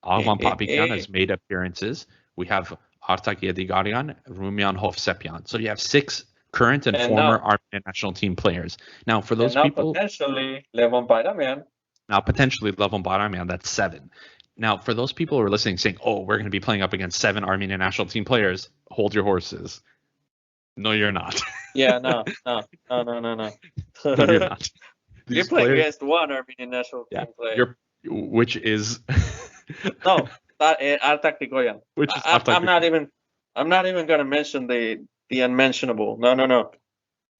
Papikyan has made appearances. We have Artak Yedigarian, Rumian Hovsepian. So you have 6 current and former Armenian national team players. Now, for those people, potentially Levon Bayramian. That's 7. Now, for those people who are listening, saying, "Oh, we're going to be playing up against 7 Armenian national team players," hold your horses. No, you're not. Yeah, no. No, you're not. You're playing against 1 Armenian national team player. Which is no, Artak Grigorian. Which is I'm not even going to mention the unmentionable. No.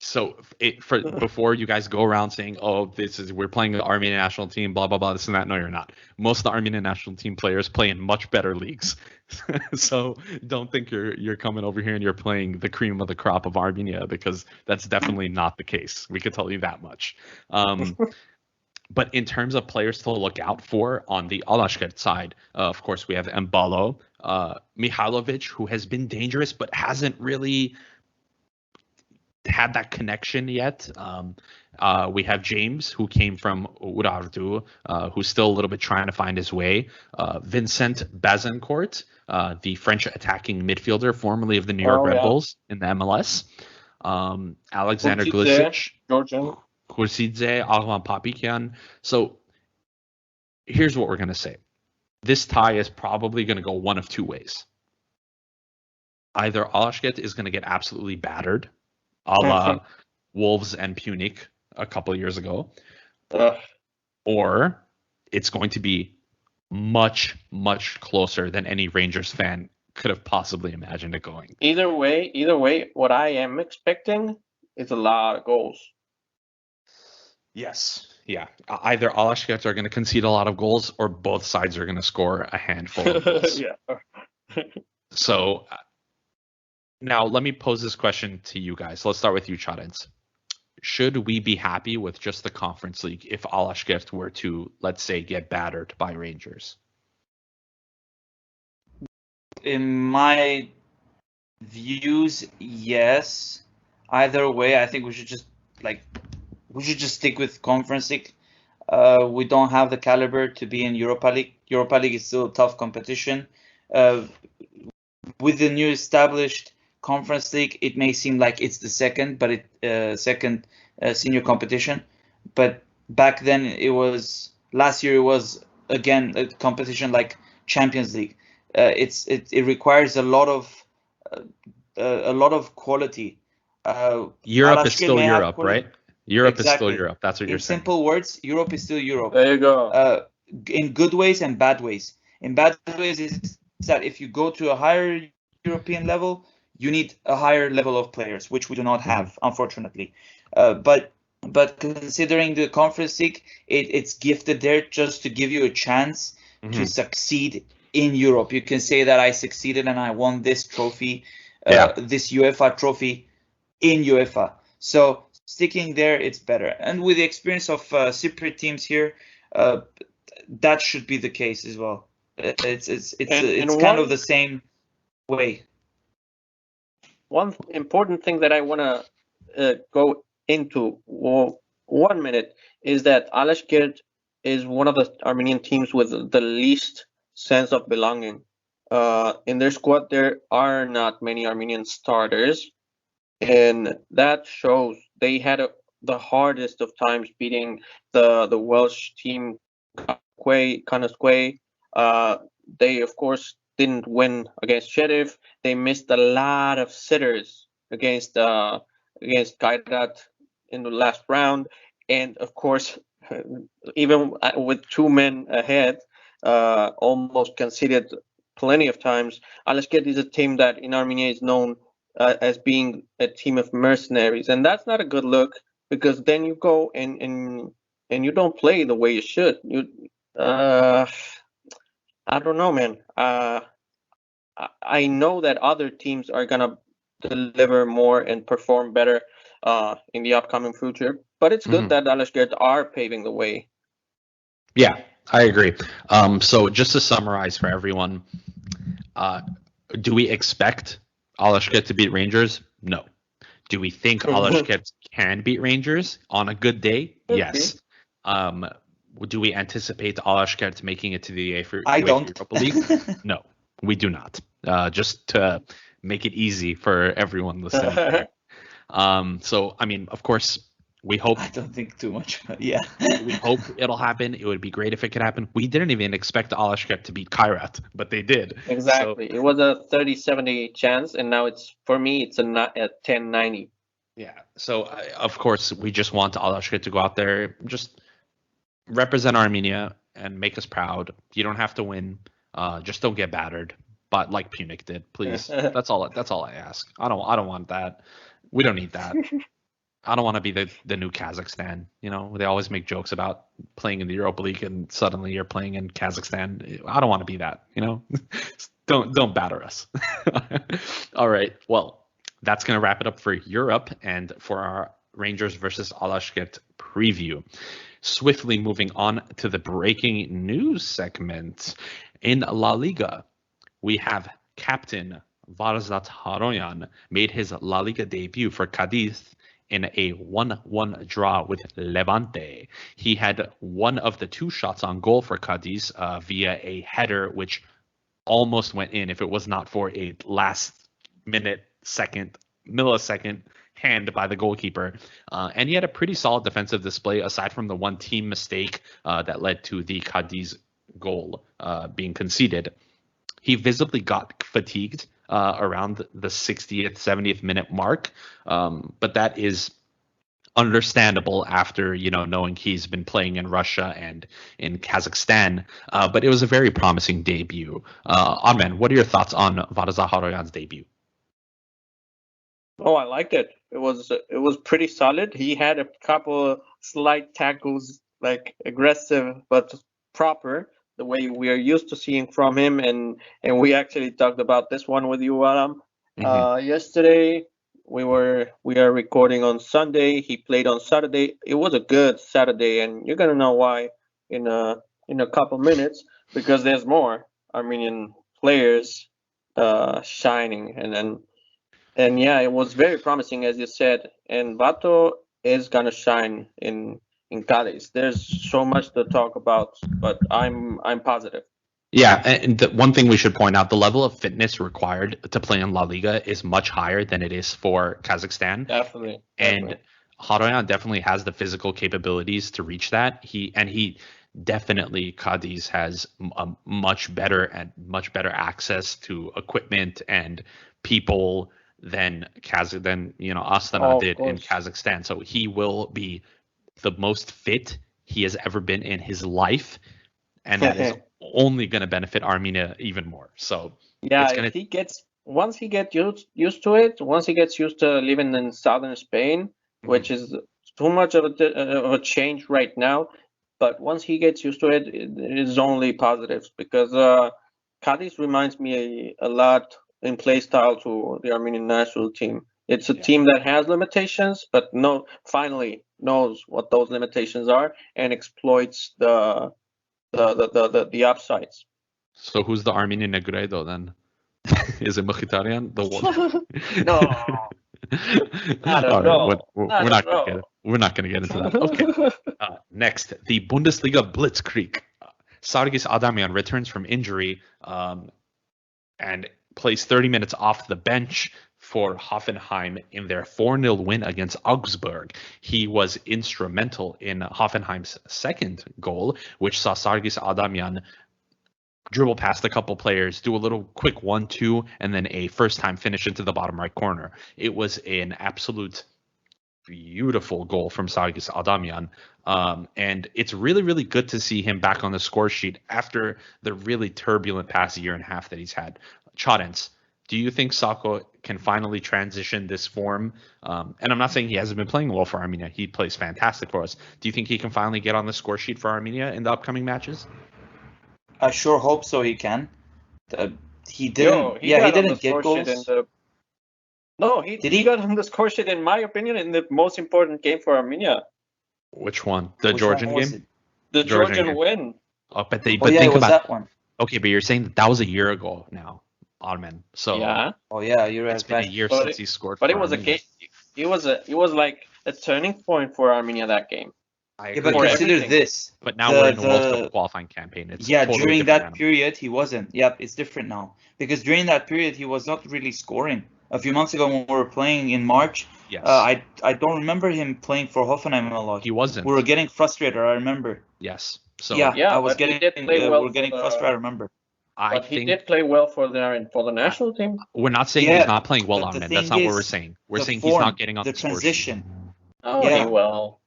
So before you guys go around saying, "Oh, we're playing the Armenian national team," blah blah blah, this and that. No, you're not. Most of the Armenian national team players play in much better leagues. So don't think you're coming over here and you're playing the cream of the crop of Armenia, because that's definitely not the case. We could tell you that much. But in terms of players to look out for on the Alashkert side, of course, we have Mbalo, Mihailovic, who has been dangerous but hasn't really had that connection yet. We have James, who came from Urartu, who's still a little bit trying to find his way. Vincent Bazancourt, the French attacking midfielder, formerly of the New York Red Bulls in the MLS. Alexander Glisic. Georgian. Kursidze, Agvan Papikyan. So here's what we're going to say. This tie is probably going to go one of 2 ways. Either Alashkert is going to get absolutely battered, a la Wolves and Punic a couple of years ago, or it's going to be much, much closer than any Rangers fan could have possibly imagined it going. Either way, what I am expecting is a lot of goals. Yes. Yeah. Either Alashkert are going to concede a lot of goals, or both sides are going to score a handful of goals. Yeah. So Now, let me pose this question to you guys. Let's start with you, Chadens. Should we be happy with just the Conference League if Alashkert were to, let's say, get battered by Rangers? In my views, yes. Either way, I think we should just stick with Conference League. We don't have the caliber to be in Europa League. Europa League is still a tough competition. With the new established Conference League, it may seem like it's the second senior competition. But back then, last year it was again a competition like Champions League. It requires a lot of quality. Europe is still Europe, right? Europe is still Europe. That's what you're saying. In simple words, Europe is still Europe. There you go. In good ways and bad ways. In bad ways is that if you go to a higher European level, you need a higher level of players, which we do not have, unfortunately. But considering the Conference League, it's gifted there just to give you a chance to succeed in Europe. You can say that I succeeded and I won this trophy, this UEFA trophy in UEFA. So sticking there, it's better. And with the experience of Cypriot teams here, that should be the case as well. It's kind of the same way. One important thing that I want to go into 1 minute is that Alashkert is one of the Armenian teams with the least sense of belonging. In their squad, there are not many Armenian starters, and that shows. They had the hardest of times beating the Welsh team, Canosque. They, of course, didn't win against Sheriff. They missed a lot of sitters against Kairat in the last round, and of course, even with 2 men ahead, almost conceded plenty of times. Alashkert is a team that in Armenia is known as being a team of mercenaries, and that's not a good look, because then you go and you don't play the way you should. I don't know, man. I know that other teams are gonna deliver more and perform better in the upcoming future, but it's good that Alashkert are paving the way. Yeah, I agree. So just to summarize for everyone, do we expect Alashkert to beat Rangers? No. Do we think Alashkert can beat Rangers on a good day? Yes. Do we anticipate Alashkert making it to the Europa League? No, we do not. Just to make it easy for everyone listening. So, I mean, of course, we hope. I don't think too much. Yeah. We hope it'll happen. It would be great if it could happen. We didn't even expect Alashkert to beat Kairat, but they did. Exactly. So, it was a 30-70 chance, and now it's a 10-90. Yeah. So, of course, we just want Alashkert to go out there, just represent Armenia and make us proud. You don't have to win. Just don't get battered. But like Punic did, please. That's all I ask. I don't want that. We don't need that. I don't want to be the new Kazakhstan. You know, they always make jokes about playing in the Europa League and suddenly you're playing in Kazakhstan. I don't want to be that, you know. Don't batter us. All right. Well, that's going to wrap it up for Europe and for our Rangers versus Alashkert preview. Swiftly moving on to the breaking news segment. In La Liga, we have captain Varzat Haroyan made his La Liga debut for Cadiz in a 1-1 draw with Levante. He had one of the 2 shots on goal for Cadiz via a header, which almost went in if it was not for a millisecond hand by the goalkeeper. And he had a pretty solid defensive display aside from the one team mistake that led to the Cadiz goal being conceded. He visibly got fatigued around the 60th, 70th minute mark, but that is understandable after, you know, knowing he's been playing in Russia and in Kazakhstan. But it was a very promising debut. Armen, what are your thoughts on Varzat Haroyan's debut? Oh, I liked it. It was pretty solid. He had a couple slight tackles, like aggressive but proper, the way we are used to seeing from him. And we actually talked about this one with you, Aram. Yesterday we are recording on Sunday. He played on Saturday. It was a good Saturday, and you're gonna know why in a couple minutes because there's more Armenian players shining, and yeah, it was very promising as you said. And Bato is gonna shine in Cadiz. There's so much to talk about, but I'm positive. Yeah, and the one thing we should point out, the level of fitness required to play in La Liga is much higher than it is for Kazakhstan. Definitely. And Haroyan definitely has the physical capabilities to reach that. He definitely Cadiz has a much better access to equipment and people than Astana Of did in course. Kazakhstan. So he will be the most fit he has ever been in his life, and that is only going to benefit Armenia even more. So Yeah, it's gonna, if he gets once he gets used to it, once he gets used to living in southern Spain, which is too much of a change right now, but once he gets used to it, it is only positives because Cadiz reminds me a lot in play style to the Armenian national team. It's a team that has limitations, but finally knows what those limitations are and exploits the upsides. so who's the Armenian Negredo then? Is it Mkhitaryan? The one? No, not All at right, all. we're not gonna get into that. Okay. Next, the Bundesliga Blitzkrieg. Sargis Adamian returns from injury and plays 30 minutes off the bench for Hoffenheim in their 4-0 win against Augsburg. He was instrumental in Hoffenheim's second goal, which saw Sargis Adamian dribble past a couple players, do a little quick 1-2, and then a first-time finish into the bottom right corner. It was an absolute beautiful goal from Sargis Adamian. And it's really, really good to see him back on the score sheet after the really turbulent past year and a half that he's had. Chadens, do you think Sako can finally transition this form? And I'm not saying he hasn't been playing well for Armenia. He plays fantastic for us. Do you think he can finally get on the score sheet for Armenia in the upcoming matches? I sure hope so. He can. He Yo, didn't. he got he on the didn't get score sheet goals. No, Did he he? got on the score sheet, in my opinion, in the most important game for Armenia, Which one? The Which Georgian one was game? it? the Georgian game. win. Oh, but Oh but yeah, think it was about that one. Okay, but you're saying that was a year ago now, Armen. So Yeah, Oh yeah, you're it's right. been a year but since he scored but for it was a Armenia. it was like a turning point for Armenia that game. I Yeah, agree. but For consider everything. this. But now The we're in a World the Cup qualifying campaign. It's yeah, totally during different that animal. period he wasn't. Yep, it's different now. Because during that period he was not really scoring. A few months ago when we were playing in March, Yes. I don't remember him playing for Hoffenheim a lot. He wasn't. We were getting frustrated, I remember. Yes. So Yeah, Yeah, I was but he getting did play well we're getting frustrated, I remember. I But he think did play well for the national team. we're not saying Yeah, he's not playing well, but the Armen. thing That's not what we're is, saying. We're the saying he's form, not getting on the the score sheet. transition. Oh, Yeah. he will.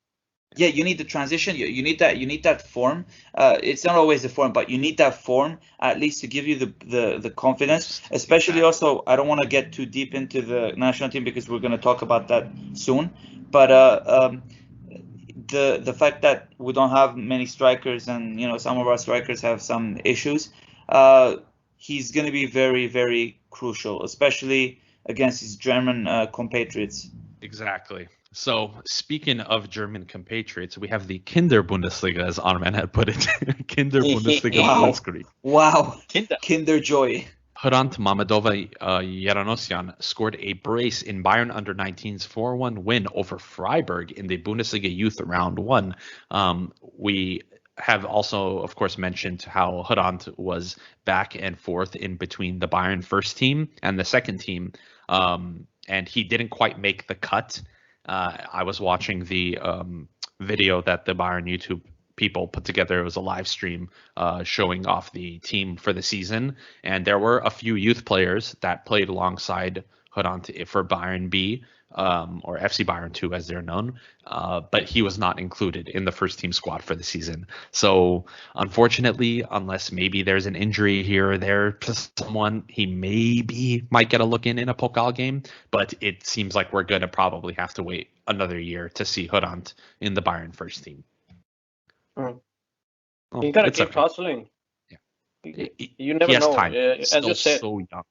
Yeah, you need the transition. You need that form. It's not always the form, but you need that form at least to give you the confidence. Especially also, I don't want to get too deep into the national team because we're going to talk about that soon. But the fact that we don't have many strikers and some of our strikers have some issues, he's going to be very, very crucial, especially against his German compatriots. Exactly. So speaking of German compatriots, we have the Kinder Bundesliga, as Armen had put it. Kinder Bundesliga Wow. Blitzkrieg. Wow, Kinder. Kinder joy. Hrant Mamedova Yeranosian scored a brace in Bayern Under-19's 4-1 win over Freiburg in the Bundesliga Youth Round 1. We have also, of course, mentioned how Hrant was back and forth in between the Bayern first team and the second team, and he didn't quite make the cut. I was watching the video that the Bayern YouTube people put together. It was a live stream showing off the team for the season, and there were a few youth players that played alongside Hrant for Bayern B, or FC Bayern 2 as they're known, but he was not included in the first team squad for the season. So unfortunately, unless maybe there's an injury here or there to someone, he might get a look in a Pokal game, but it seems like we're going to probably have to wait another year to see Hrant in the Bayern first team. Mm. Oh, You gotta it's keep okay. hustling. Yeah. You never He has know. time. As Still you said, so young.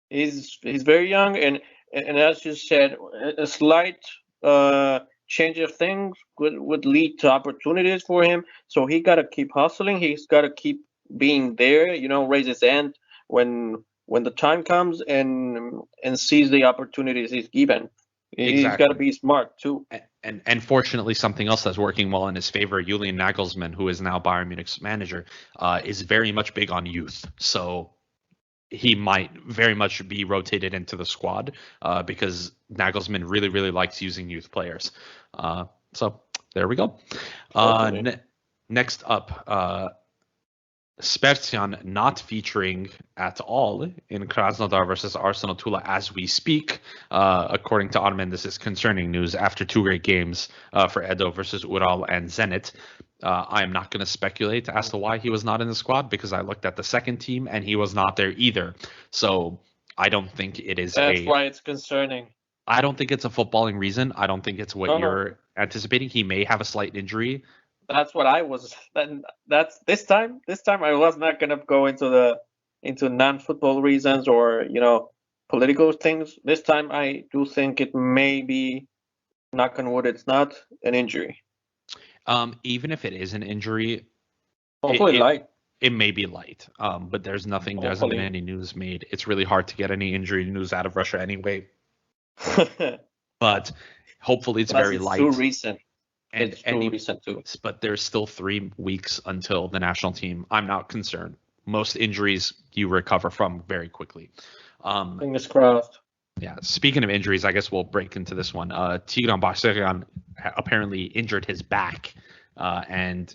He's very young, and as you said, a slight change of things would lead to opportunities for him. So he got to keep hustling. He's got to keep being there. Raise his hand when the time comes and seize the opportunities he's given. He's got to be smart too. And fortunately, something else that's working well in his favor, Julian Nagelsmann, who is now Bayern Munich's manager, is very much big on youth. So he might very much be rotated into the squad because Nagelsmann really, really likes using youth players. So there we go. Next up, Spertian not featuring at all in Krasnodar versus Arsenal Tula as we speak. According to Armen, this is concerning news after 2 great games for Edo versus Ural and Zenit. I am not going to speculate as to why he was not in the squad because I looked at the second team and he was not there either. So I don't think it is That's why it's concerning. I don't think it's a footballing reason. I don't think it's what you're anticipating. He may have a slight injury. That's what I was. That's this time. This time I was not gonna go into non-football reasons or political things. This time I do think it may be, knock on wood, it's not an injury. Even if it is an injury, hopefully light. It may be light. But there's nothing. There hasn't been any news made. It's really hard to get any injury news out of Russia anyway. But hopefully it's very light. Too recent. And recent too. But there's still 3 weeks until the national team. I'm not concerned. Most injuries you recover from very quickly. Fingers crossed. Yeah. Speaking of injuries, I guess we'll break into this one. Tigran Barseghian apparently injured his back, and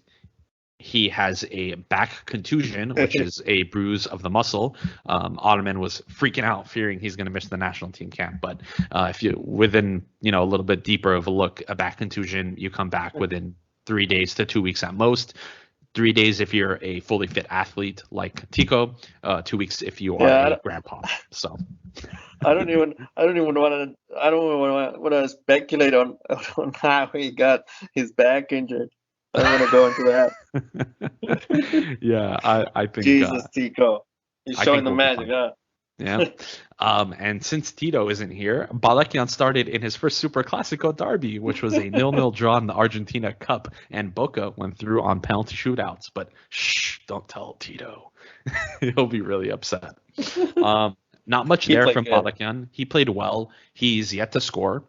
he has a back contusion, which is a bruise of the muscle. Ottoman was freaking out, fearing he's going to miss the national team camp. But if you within a little bit deeper of a look, a back contusion, you come back within 3 days to 2 weeks at most. 3 days if you're a fully fit athlete like Tico. 2 weeks if you are a grandpa. So I don't even want to speculate on how he got his back injured. I don't want to go into that. Yeah, I think. Jesus, Tico. He's showing the magic, huh? Yeah. And since Tito isn't here, Balakian started in his first Super Classico derby, which was a 0-0 draw in the Argentina Cup, and Boca went through on penalty shootouts. But shh, don't tell Tito. He'll be really upset. Not much there from Balakian. He played well. He's yet to score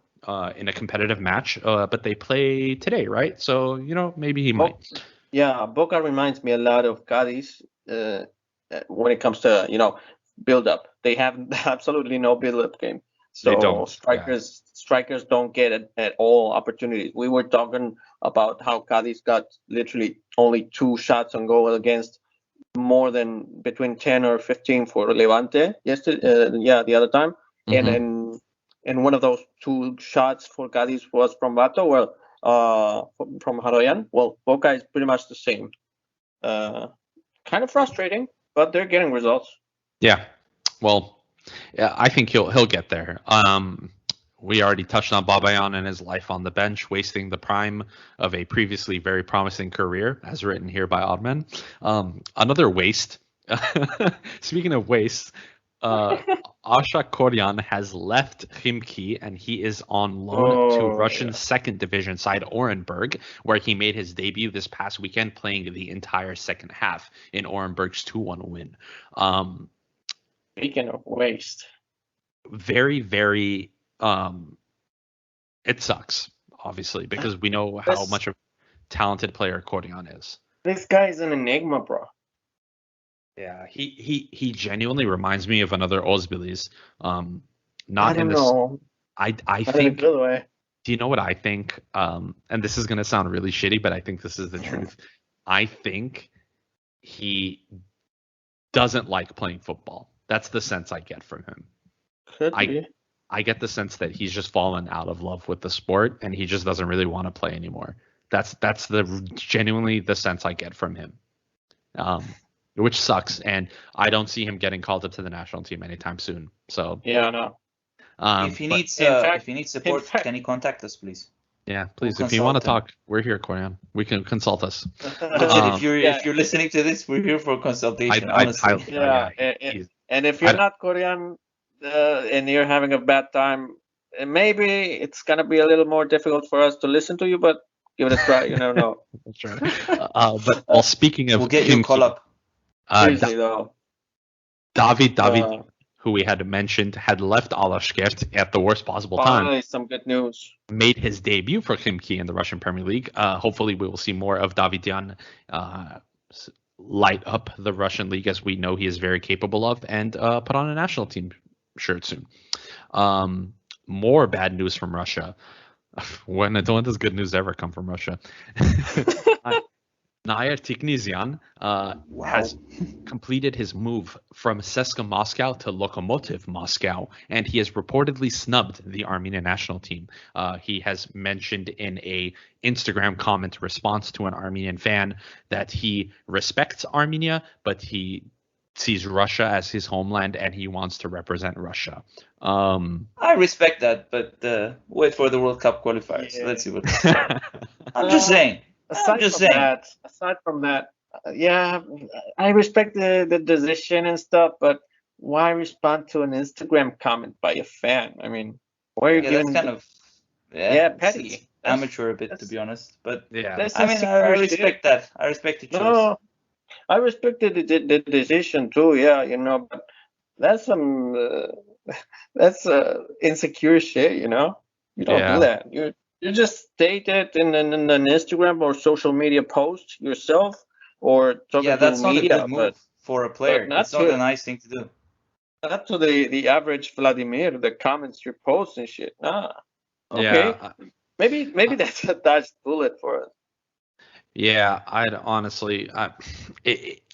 in a competitive match, but they play today, right? So, maybe he might. Yeah, Boca reminds me a lot of Cadiz when it comes to, build up. They have absolutely no build up game. So strikers don't get at all opportunities. We were talking about how Cadiz got literally only 2 shots on goal against more than between 10 or 15 for Levante yesterday. The other time. Mm-hmm. And one of those 2 shots for Cadiz was from Bato, from Haroyan. Well, Boca is pretty much the same. Kind of frustrating, but they're getting results. Yeah. Well, yeah, I think he'll get there. We already touched on Babayan and his life on the bench, wasting the prime of a previously very promising career, as written here by Oddman. Another waste. Speaking of waste, Asha Koryan has left Khimki and he is on loan to Russian second division side Orenburg, where he made his debut this past weekend, playing the entire second half in Orenburg's 2-1 win. Speaking of waste, very, very, it sucks, obviously, because we know how much of a talented player Koryan is. This guy is an enigma, bro. Yeah, he genuinely reminds me of another Ozbilis. I don't know. I think. Do you know what I think? And this is gonna sound really shitty, but I think this is the truth. I think he doesn't like playing football. That's the sense I get from him. Could be. I get the sense that he's just fallen out of love with the sport and he just doesn't really want to play anymore. That's genuinely the sense I get from him. Which sucks, and I don't see him getting called up to the national team anytime soon. So yeah, no. If he needs support, can he contact us, please? Yeah, please. If you want to talk, we're here, Koryan. We can consult us. If you're listening to this, we're here for consultation. And if you're not Koryan, and you're having a bad time, maybe it's gonna be a little more difficult for us to listen to you, but give it a try. You never know. That's right. But well, speaking of We'll get you a call up. Seriously though, David, uh, who we had mentioned, had left Alashkert at the worst possible time. finally some good news. Made his debut for Khimki in the Russian Premier League. Hopefully, we will see more of Davidian light up the Russian league, as we know he is very capable of, and put on a national team shirt soon. More bad news from Russia. When does good news ever come from Russia? Nair Tiknisian has completed his move from CSKA Moscow to Lokomotiv Moscow, and he has reportedly snubbed the Armenian national team. He has mentioned in a Instagram comment response to an Armenian fan that he respects Armenia, but he sees Russia as his homeland and he wants to represent Russia. I respect that, but wait for the World Cup qualifiers. Yeah. Let's see what. I'm just saying. Aside from that, yeah, I respect the decision and stuff, but why respond to an Instagram comment by a fan? I mean, why are you Yeah, giving? that's kind of petty. it's amateur a bit, to be honest. But Yeah, That's I mean, I insecure respect that. I respect the choice. No, I respect the decision too. Yeah, you know, but that's some that's insecure shit. You know, you don't Yeah. do that. You just state it in an Instagram or social media post yourself, or talking Yeah, to that's not a media, good move for a player. not It's not to- a nice thing to do. not to the average Vladimir, the comments you post and shit. Nah, okay, Yeah. maybe that's a dodged bullet for us. Yeah, I'd honestly,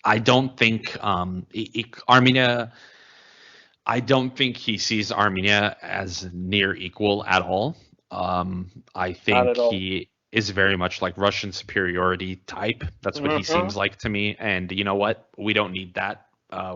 I don't think Armenia. I don't think he sees Armenia as near equal at all. I Not think at all. he is very much like Russian superiority type. That's what he seems like to me. And you know what? We don't need that.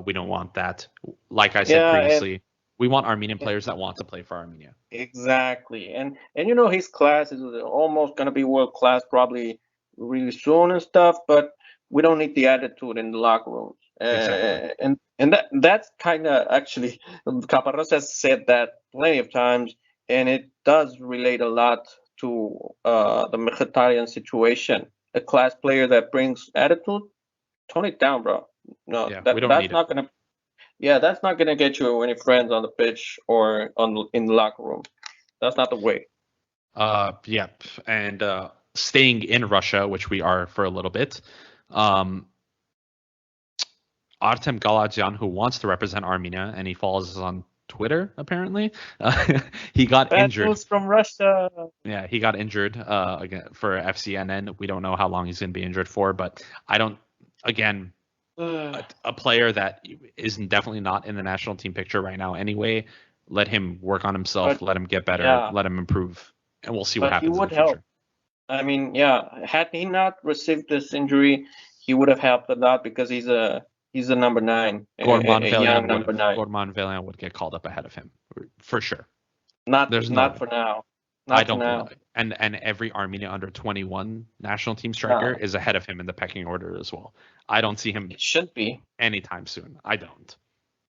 We don't want that. Like I said Yeah, and- previously, we want Armenian players that want to play for Armenia. Exactly, and you know his class is almost gonna be world class probably really soon and stuff, but we don't need the attitude in the locker rooms. Exactly. And that's kind of actually Caparrós has said that plenty of times, and it does relate a lot to the Mkhitaryan situation. A class player that brings attitude, tone it down, bro. No, Yeah, we don't that's need it. not gonna. Yeah, that's not gonna get you any friends on the pitch or in the locker room. That's not the way. Yep. And staying in Russia, which we are for a little bit, Artem Galadyan, who wants to represent Armenia, and he follows us on Twitter, apparently. He got Bad injured. news from Russia. Yeah, he got injured again for FCNN. We don't know how long he's going to be injured for, but I don't. Again, a player that is definitely not in the national team picture right now. Anyway, let him work on himself. But- let him get better. yeah. Let him improve, and we'll see what But he happens in would the help. future. I mean, yeah, had he not received this injury, he would have helped a lot because he's a number 9, Gorman a young number 9. Velian would get called up ahead of him for sure. Not there's no not way. for now. Not I don't for now. believe it. And every Armenia under 21 national team striker is ahead of him in the pecking order as well. I don't see him It should be. anytime soon. I don't.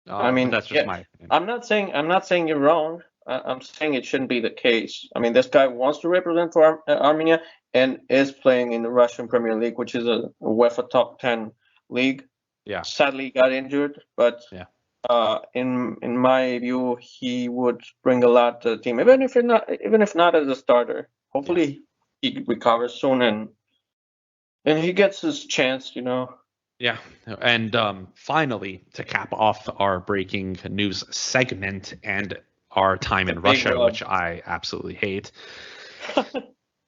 I mean, but that's just yeah, my opinion. I'm not saying you're wrong. I'm saying it shouldn't be the case. I mean, this guy wants to represent for Armenia and is playing in the Russian Premier League, which is a UEFA top 10 league. Yeah. Sadly, he got injured, but Yeah. in my view, he would bring a lot to the team, even if not as a starter. Hopefully, he recovers soon and he gets his chance. You know. Yeah, and finally, to cap off our breaking news segment and our time in big Russia, one. which I absolutely hate,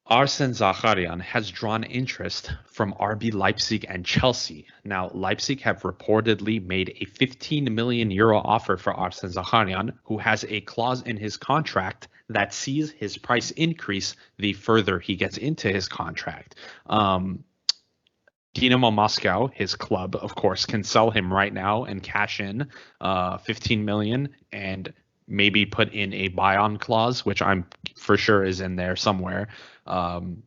Arsene Zakharyan has drawn interest from RB Leipzig and Chelsea. Now, Leipzig have reportedly made a 15 million euro offer for Arsene Zakharyan, who has a clause in his contract that sees his price increase the further he gets into his contract. Dynamo Moscow, his club, of course, can sell him right now and cash in 15 million and maybe put in a buy-on clause, which I'm for sure is in there somewhere, and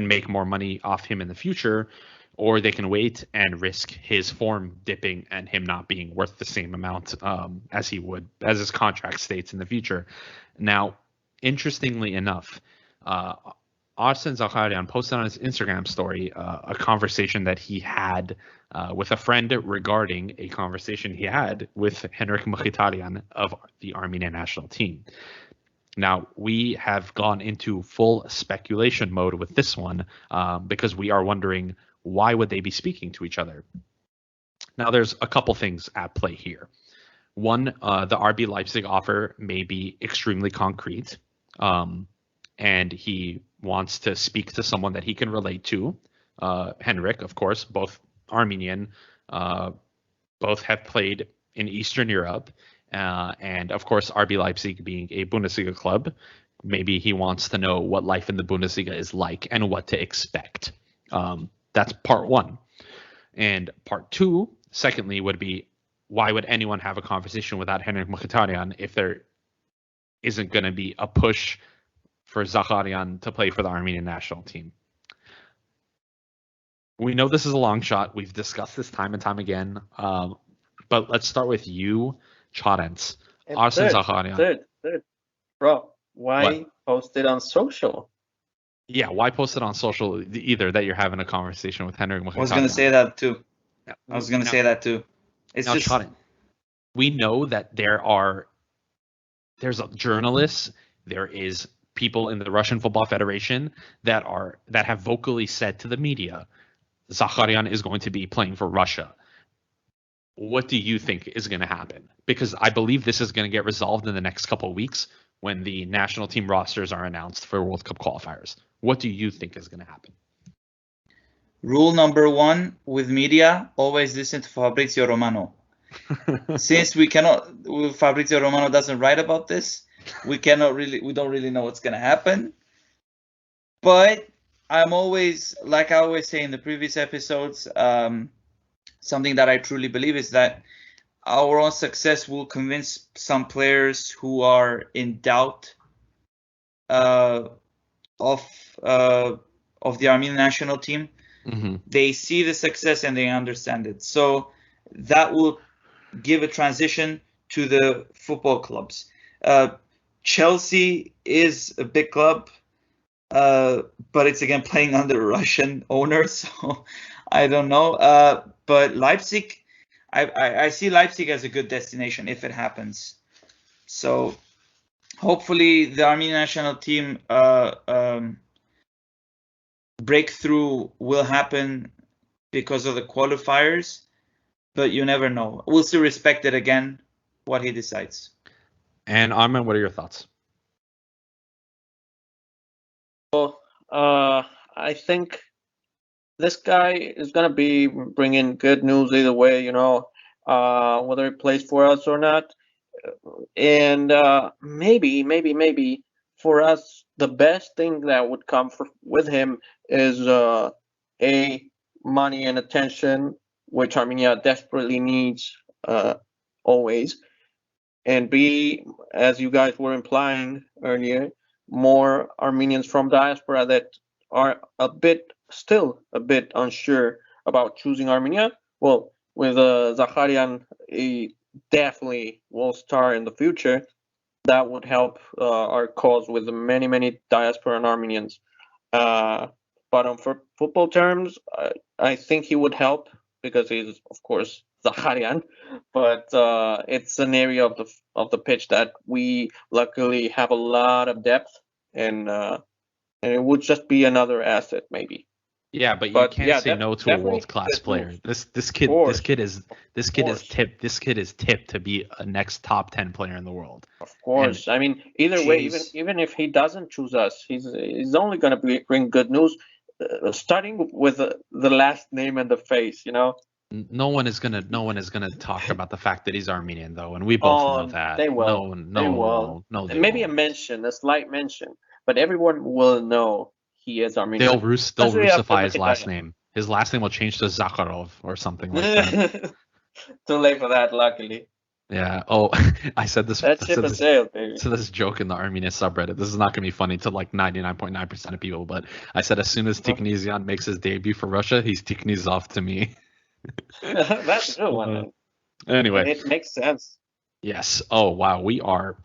make more money off him in the future. or they can wait and risk his form dipping and him not being worth the same amount as his contract states in the future. Now, interestingly enough, Arsene Zakharyan posted on his Instagram story a conversation that he had with a friend regarding a conversation he had with Henrik Mkhitaryan of the Armenian national team. Now, we have gone into full speculation mode with this one because we are wondering, why would they be speaking to each other? Now, there's a couple things at play here. One, the RB Leipzig offer may be extremely concrete, and he wants to speak to someone that he can relate to. Henrik, of course, both Armenian, both have played in Eastern Europe, and of course, RB Leipzig being a Bundesliga club, maybe he wants to know what life in the Bundesliga is like and what to expect. That's part one. And part two, secondly, would be, why would anyone have a conversation without Henrik Mkhitaryan if there isn't going to be a push for Zakharyan to play for the Armenian national team? We know this is a long shot. We've discussed this time and time again. But let's start with you, Chorens. Arsene Zakharyan. Third. Bro, why post it on social? Yeah, why post it on social either that you're having a conversation with Henrik Mkhitaryan? I was going to say that too. Yeah. I was going to say that too. It's now, just... Chorens, we know that there's journalists, there is people in the Russian Football Federation that have vocally said to the media, Zakharyan is going to be playing for Russia. What do you think is going to happen? Because I believe this is going to get resolved in the next couple of weeks when the national team rosters are announced for World Cup qualifiers. What do you think is going to happen? Rule number one with media, always listen to Fabrizio Romano. Since Fabrizio Romano doesn't write about this, we don't really know what's going to happen. But I'm always, like I always say in the previous episodes, something that I truly believe is that our own success will convince some players who are in doubt of the Armenian national team. Mm-hmm. They see the success and they understand it. So that will give a transition to the football clubs. Chelsea is a big club, but it's again playing under Russian owners, so I don't know. But Leipzig, I see Leipzig as a good destination if it happens. So hopefully the Armenian national team breakthrough will happen because of the qualifiers, but you never know. We'll still respect it again, what he decides. And Armin, what are your thoughts? Well, I think this guy is going to be bringing good news either way, whether he plays for us or not. And maybe for us, the best thing that would come with him is money and attention, which Armenia desperately needs always. And B, as you guys were implying earlier, more Armenians from diaspora that are still a bit unsure about choosing Armenia. Well, with Zakharyan, he definitely will star in the future. That would help our cause with many diaspora Armenians. But on football terms, I think he would help because he's, of course, Zakharyan. But it's an area of the pitch that we luckily have a lot of depth, and it would just be another asset maybe. Yeah, but you can't say no to a world-class player. This kid is tipped to be a next top 10 player in the world. Of course. And, I mean, either way, even if he doesn't choose us, he's only going to bring good news, starting with the last name and the face, No one is gonna talk about the fact that he's Armenian though, and we both know that. They will. No, maybe won't. A slight mention, but everyone will know he is Armenian. They'll Russify his last name. His last name will change to Zakharov or something like that. Too late for that, luckily. Yeah. Oh, I said this. That I ship said has this. sailed, baby. To this joke in the Armenian subreddit. This is not gonna be funny to like 99.9% of people, but I said as soon as Tikhnezyan makes his debut for Russia, he's Tikhnez off to me. That's a good one, Uh, man. And anyway, it makes sense. yes. Oh wow, we are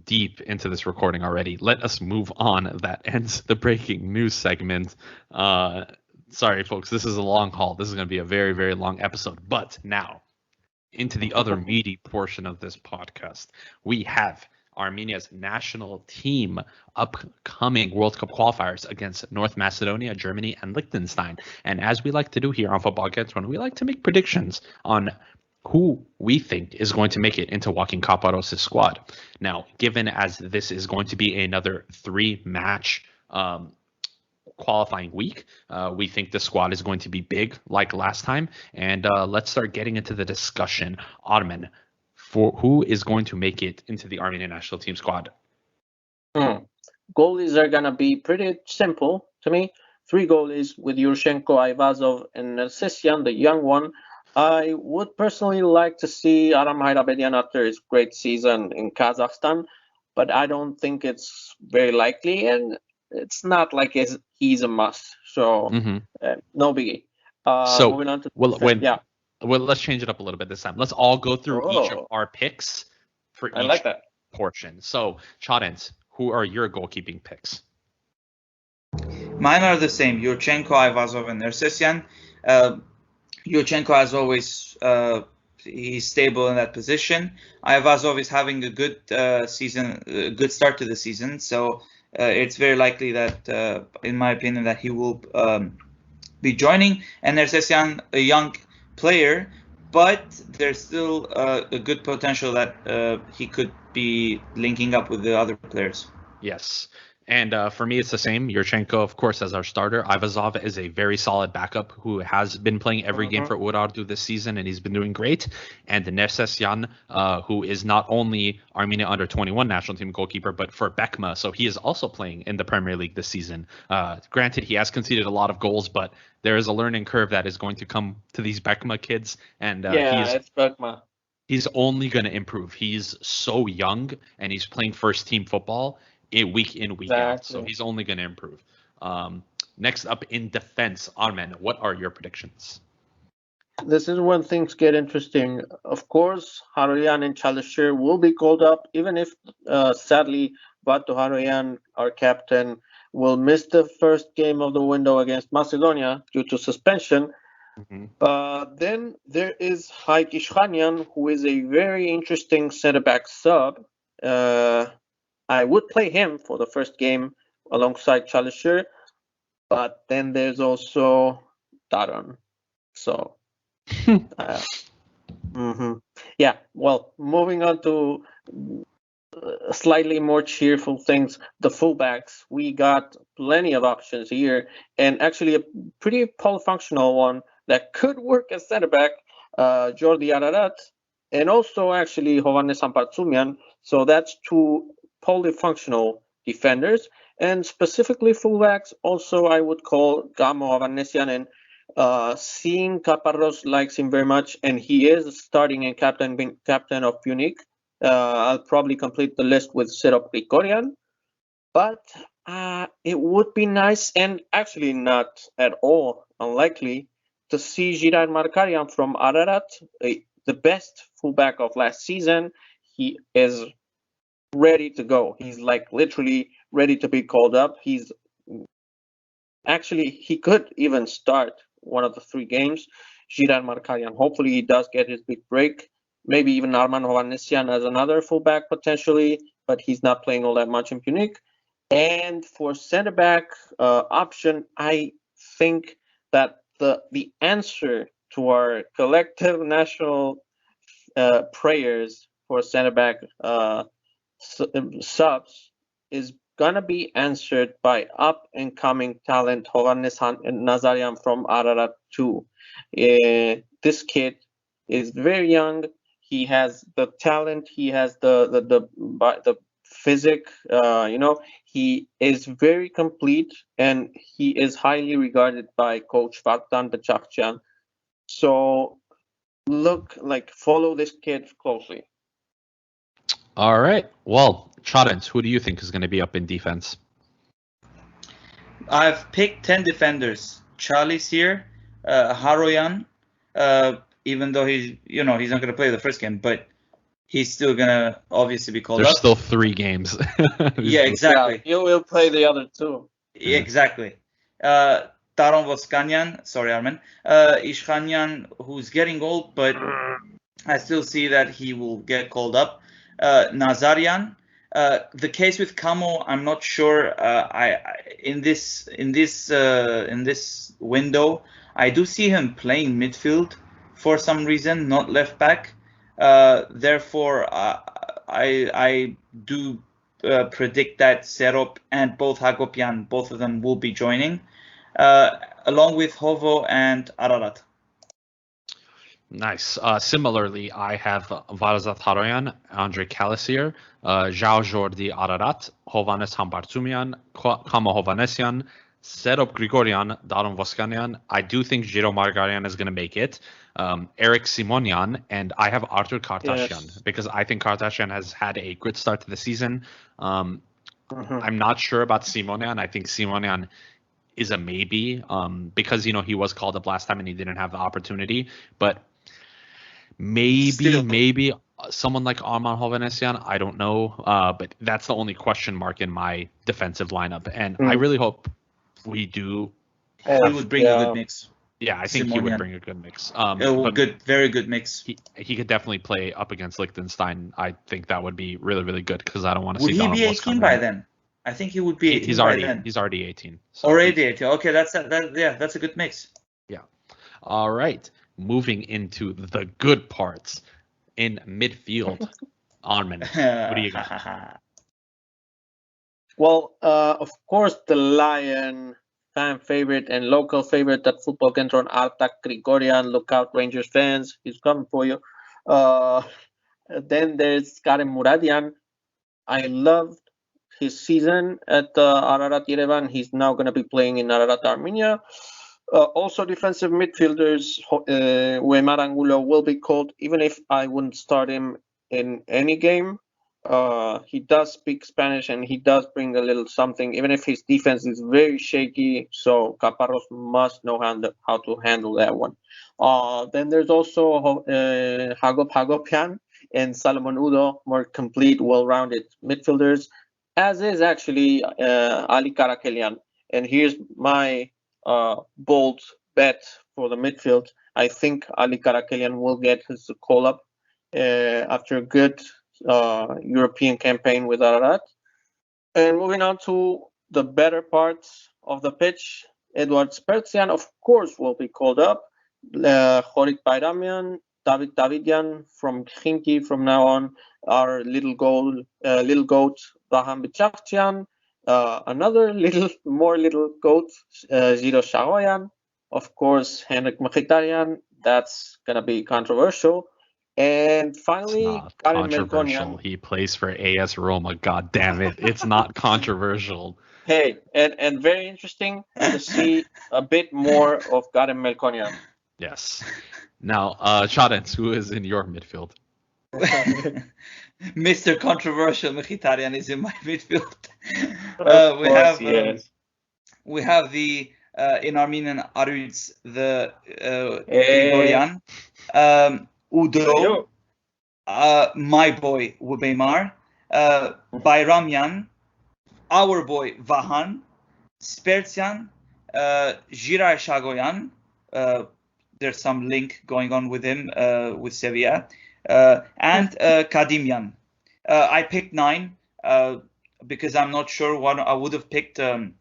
deep into this recording already. Let us move on. That ends the breaking news segment. Sorry, folks. This is a long haul. This is gonna be a very, very long episode. But now into the other meaty portion of this podcast. We have Armenia's national team upcoming World Cup qualifiers against North Macedonia, Germany, and Liechtenstein. And as we like to do here on Football Kentron, we like to make predictions on who we think is going to make it into Joaquin Caparros' squad. Now, given as this is going to be another 3-match qualifying week. We think the squad is going to be big like last time. And let's start getting into the discussion. Ottoman, for who is going to make it into the Armenian national team squad? Goalies are going to be pretty simple to me. 3 goalies with Yurchenko, Ayvazov, and Nersesyan, the young one. I would personally like to see Aram Hayrabedian after his great season in Kazakhstan, but I don't think it's very likely, and it's not like he's a must. So, no biggie. So, moving on to let's change it up a little bit this time. Let's all go through each of our picks for I each like that. portion. So, Chadens, who are your goalkeeping picks? Mine are the same. Yurchenko, Ayvazov, and Nersesyan. Yurchenko, as always, he's stable in that position. Ayvazov is having a good season, a good start to the season. So it's very likely that, in my opinion, that he will be joining. And Nersesyan, a young player, but there's still a good potential that he could be linking up with the other players. Yes. And for me, it's the same. Yurchenko, of course, as our starter. Ayvazov is a very solid backup who has been playing every game for Urartu this season, and he's been doing great. And Nersesyan, who is not only Armenia under-21 national team goalkeeper, but for Bekma, so he is also playing in the Premier League this season. Granted, he has conceded a lot of goals, but there is a learning curve that is going to come to these Bekma kids, and it's Bekma. He's only going to improve. He's so young, and he's playing first-team football week in, week out. So he's only going to improve. Next up in defense, Armen, what are your predictions? This is when things get interesting. Of course, Haroyan and Çalışır will be called up, even if sadly Batu Haroyan, our captain, will miss the first game of the window against Macedonia due to suspension. Then there is Haik Ishkhanyan, who is a very interesting centre-back sub. I would play him for the first game alongside Çalışır, but then there's also Daron. So, yeah. Well, moving on to slightly more cheerful things. The fullbacks, we got plenty of options here, and actually a pretty polyfunctional one that could work as center back, Jordi Ararat, and also actually Hovhannes Ampartsumyan. So that's 2 polyfunctional defenders, and specifically fullbacks. Also, I would call Gamo Hovhannesyan, and seeing Caparros likes him very much, and he is starting and captain of Punic. I'll probably complete the list with Serop Grigorian, but it would be nice, and actually not at all unlikely, to see Girard Markarian from Ararat, the best fullback of last season. He is ready to go. He's like literally ready to be called up. He could even start one of the 3 games. Girard Markarian, hopefully he does get his big break. Maybe even Arman Hovhannesyan as another fullback potentially, but he's not playing all that much in Punic. And for center back option, I think that the answer to our collective national prayers for center back subs is gonna be answered by up and coming talent Hovhannes Nazarian from Ararat 2. This kid is very young. He has the talent. He has the physique. He is very complete, and he is highly regarded by Coach Vakdan Bechakchian. So follow this kid closely. All right. Well, Chadens, who do you think is going to be up in defense? I've picked 10 defenders. Charlie's here, Haroyan, even though he's not going to play the first game, but he's still going to obviously be called There's up. still 3 games. Yeah, exactly. Yeah, you will play the other 2. Exactly. Taron Voskanyan, sorry, Armen. Ishkhanyan, who's getting old, but I still see that he will get called up. Nazarian. The case with Camo, I'm not sure. In this window, I do see him playing midfield for some reason, not left back. Therefore, I do predict that Serop and both Hagopian, both of them will be joining, along with Hovo and Ararat. Nice. Similarly, I have Varazat Haroyan, Andre Kalasier, Zhao Jordi Ararat, Hovannes Hambartumian, Kama Hovanesyan, Serop Grigorian, Daron Voskanyan. I do think Jiro Margarian is going to make it. Eric Simonian, and I have Artur Kartasyan because I think Kartasyan has had a good start to the season. I'm not sure about Simonian. I think Simonian is a maybe because he was called up last time and he didn't have the opportunity, but maybe someone like Arman Hovanesyan, I don't know, but that's the only question mark in my defensive lineup, and I really hope we do. He would bring a good mix. Yeah, I think he would bring a good mix. Very good mix. He could definitely play up against Liechtenstein. I think that would be really, really good because I don't want to see. Would he be 18 by then? I think he would be 18 he's by already then. He's already 18. So already 18. Okay, that's a good mix. Yeah. All right. Moving into the good parts in midfield. Armin, what do you got? Well, of course, the Lion fan favorite and local favorite at Football Kentron, Artak Grigorian. Look out, Rangers fans. He's coming for you. Then there's Karen Muradian. I loved his season at Ararat Yerevan. He's now going to be playing in Ararat Armenia. Also, defensive midfielders, Weimar Angulo will be called, even if I wouldn't start him in any game. He does speak Spanish and he does bring a little something, even if his defense is very shaky. So Caparros must know how to handle that one. Then there's also Hagop Hagopian and Salomon Udo, more complete, well-rounded midfielders, as is actually Ali Karakelian. And here's my bold bet for the midfield. I think Ali Karakelian will get his call up after a good European campaign with Ararat. And moving on to the better parts of the pitch, Edward Sperzian, of course, will be called up. Horik Bayramian, David Davidian from Khinki from now on, our little goat, Vahan Bichakchian, another little goat, Ziro Shahoyan, of course, Henrik Mkhitaryan. That's going to be controversial. And finally, it's not controversial. He plays for AS Roma. God damn it. It's not controversial. Hey, and very interesting to see a bit more of Karen Melkonian. Yes. Now, Chadens, who is in your midfield? Mr. Controversial Mkhitaryan is in my midfield. We have the in Armenian Aruds, the Grigorian. Udo, my boy Weimar, Bayramian, our boy Vahan, Sperzian, Jirai Shagoyan. There's some link going on with him with Sevilla, and Kadimian. I picked 9 because I'm not sure what I would have picked 1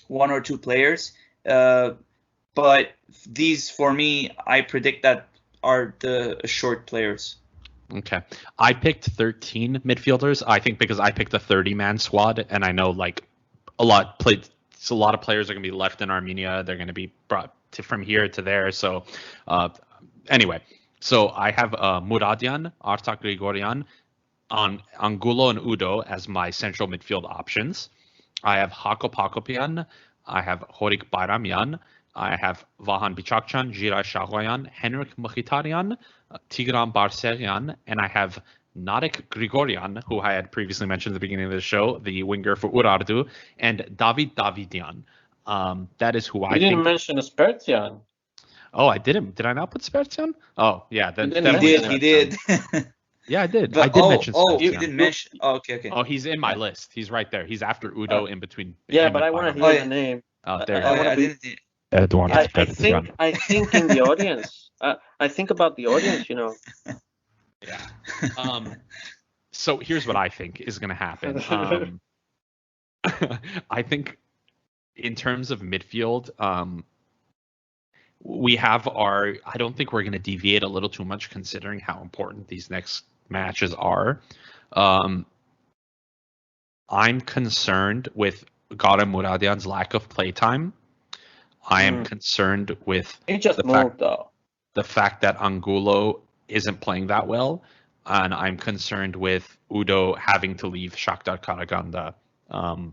or 2 players, but these for me I predict that are the short players. Okay. I picked 13 midfielders, I think, because I picked a 30-man squad, and I know a lot of players are going to be left in Armenia. They're going to be brought from here to there. So anyway, so I have Muradian, Artak Grigorian, Angulo and Udo as my central midfield options. I have Hakop Hakopian, I have Horik Bayramian, I have Vahan Bichakchan, Jirai Shahoyan, Henrik Mkhitaryan, Tigran Barsegyan, and I have Narek Grigoryan, who I had previously mentioned at the beginning of the show, the winger for Urartu, and David Davidian. That is who I You didn't think. mention Spertian. Oh, I didn't. Did I not put Spertian? Oh, yeah. Then You didn't definitely mention He Spertian. did. Yeah, I did. But I did mention you Spertian. didn't mention. Oh, okay. Oh, he's in my Yeah. list. He's right there. He's after Udo in between. Yeah, him but and I want to Bayram. hear Oh, the yeah. name. Oh, there you I go. wanna I be- didn't. Edouard Yeah, Spertian. I think in the audience. I think about the audience, you know. Yeah. So here's what I think is going to happen. I think in terms of midfield, we have our. I don't think we're going to deviate a little too much considering how important these next matches are. I'm concerned with Garam Muradian's lack of playtime. I am concerned with He just the moved, though. fact that Angulo isn't playing that well, and I'm concerned with Udo having to leave Shakhtar Karaganda,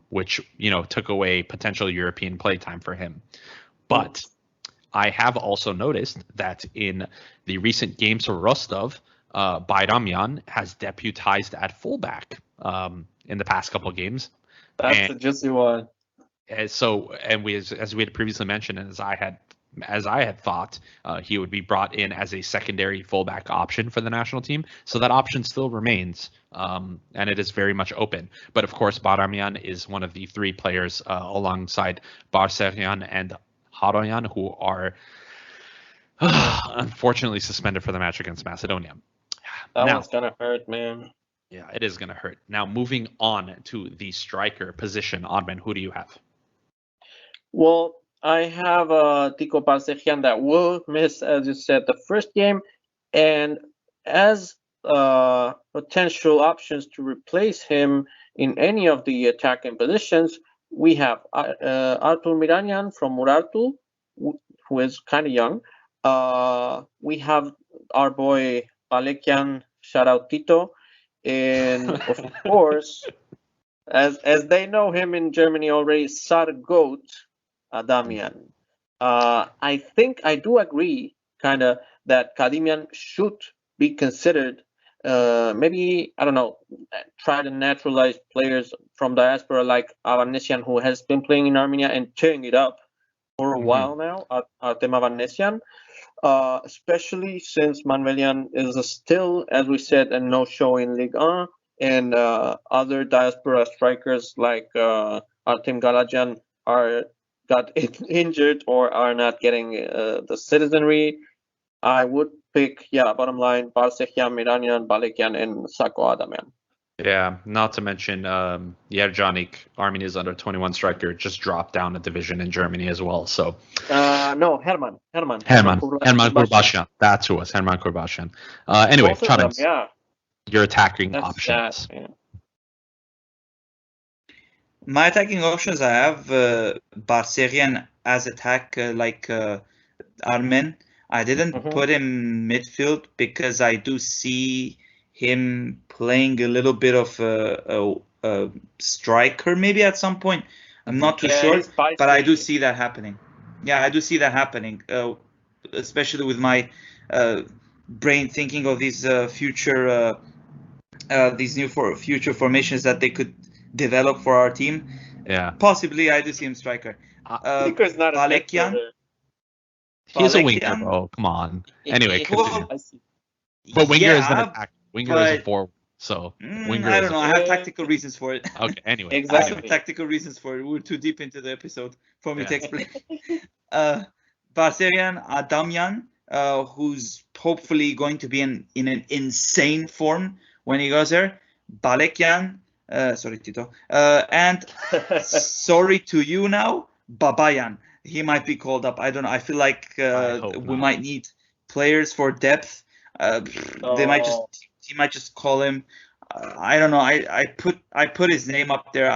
which took away potential European playtime for him. But I have also noticed that in the recent games for Rostov, Bayramyan has deputized at fullback in the past couple of games. That's a juicy one. As we had previously mentioned, and as I had thought, he would be brought in as a secondary fullback option for the national team. So that option still remains, and it is very much open. But of course, Bayramyan is one of the three players alongside Barserian and Haroyan who are unfortunately suspended for the match against Macedonia. That Now, one's gonna hurt, man. yeah, it is going to hurt. Now, moving on to the striker position, Admin, who do you have? Well, I have Tico Parsegian that will miss, as you said, the first game, and as potential options to replace him in any of the attacking positions, we have Artur Miranyan from Urartu, who is kind of young. We have our boy Alekian, shout out Tito, and of course, as they know him in Germany already, Sargot Adamian. I think I do agree, kind of, that Kadimian should be considered. Maybe, I don't know, try to naturalize players from diaspora like Avanesian, who has been playing in Armenia and tearing it up for a while now, Artem Avanesian. Especially since Manvelian is still, as we said, a no-show in Ligue 1, and other diaspora strikers like Artem Galajan got injured or are not getting the citizenry. I would pick, bottom line, Barsekian, Miranian, Balekian, and Sako Adamian. Yeah, not to mention Yerjanik, Armenia's under 21 striker, just dropped down a division in Germany as well. So no, Herman Kurbashian. That's who it was, Herman Kurbashian. Anyway, Charles, your attacking options. My attacking options, I have Barserian as attack like Armen. I didn't put him midfield because I do see him playing a little bit of a striker maybe at some point. I'm not too sure, but I do see that happening. Yeah, I do see that happening, especially with my brain thinking of these future future formations that they could develop for our team. Yeah, possibly I do see him striker. Because not Balekian. He's a winger, bro. Come on. Anyway, continue. But winger is an attack. Winger is a forward. So winger. I don't know. I have tactical reasons for it. Okay. Anyway, exactly. I have tactical reasons for it. We're too deep into the episode for me to explain. Barserian Adamian, who's hopefully going to be in an insane form when he goes there. Balekian. Sorry, Tito. And sorry to you now, Babayan. He might be called up. I don't know. I feel like we might need players for depth. He might just call him. I don't know. I put his name up there.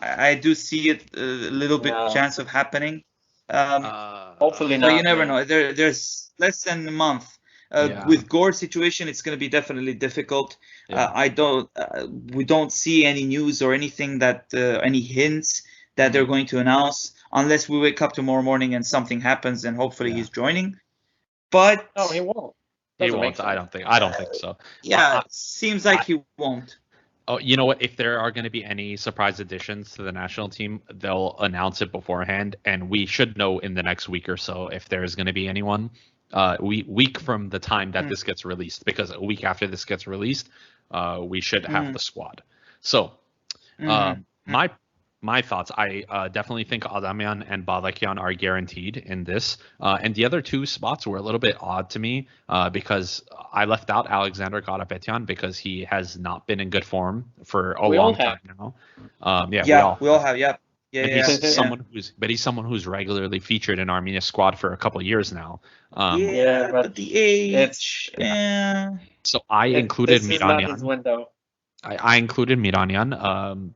I do see it a little bit chance of happening. Hopefully not. But you never know. There's less than a month. With Gore's situation, it's going to be definitely difficult. We don't see any news or anything that any hints that they're going to announce unless we wake up tomorrow morning and something happens and hopefully he's joining. But no, he won't. He Doesn't make won't. sense. I don't think so. Yeah, it seems like he won't. Oh, you know what? If there are going to be any surprise additions to the national team, they'll announce it beforehand, and we should know in the next week or so if there's going to be anyone. Week from the time that this gets released, because a week after this gets released, we should have the squad. So, my thoughts. I definitely think Adamian and Balakian are guaranteed in this. And the other two spots were a little bit odd to me because I left out Alexander Karapetyan because he has not been in good form for a long time now. We all have. Yep. Yeah. He's someone who's regularly featured in Armenia's squad for a couple of years now. But the age. So I included this is not his Miranyan. window. I included Miranyan.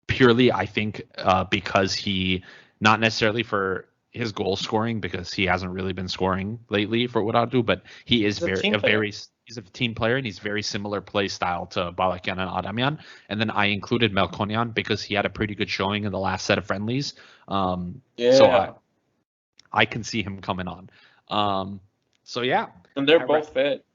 Purely, I think, because he, not necessarily for his goal scoring, because he hasn't really been scoring lately for Urartu, but he is he's a team player, and he's very similar play style to Balakian and Adamian. And then I included Melkonian because he had a pretty good showing in the last set of friendlies. So I can see him coming on. And they're both fit.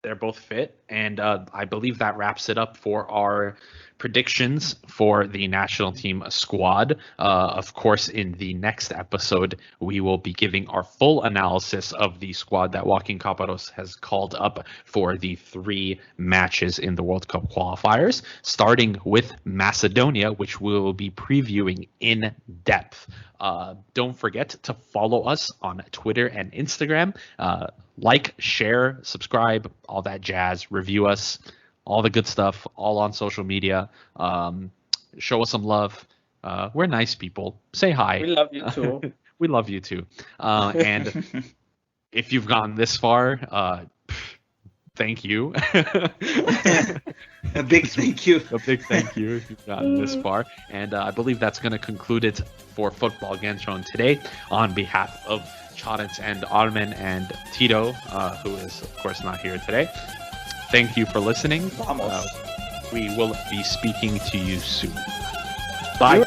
They're both fit, and I believe that wraps it up for our predictions for the national team squad. Of course, in the next episode, we will be giving our full analysis of the squad that Joaquin Caparros has called up for the 3 matches in the World Cup qualifiers, starting with Macedonia, which we will be previewing in depth. Don't forget to follow us on Twitter and Instagram. Like, share, subscribe, all that jazz. Review us, all the good stuff, all on social media. Show us some love. We're nice people. Say hi. We love you too. We love you too. And if you've gotten this far, thank you. A big thank you. A big thank you if you've gotten this far. And I believe that's going to conclude it for Football Kentron today. On behalf of Chadens and Armen and Tito, who is, of course, not here today. Thank you for listening. We will be speaking to you soon. Bye.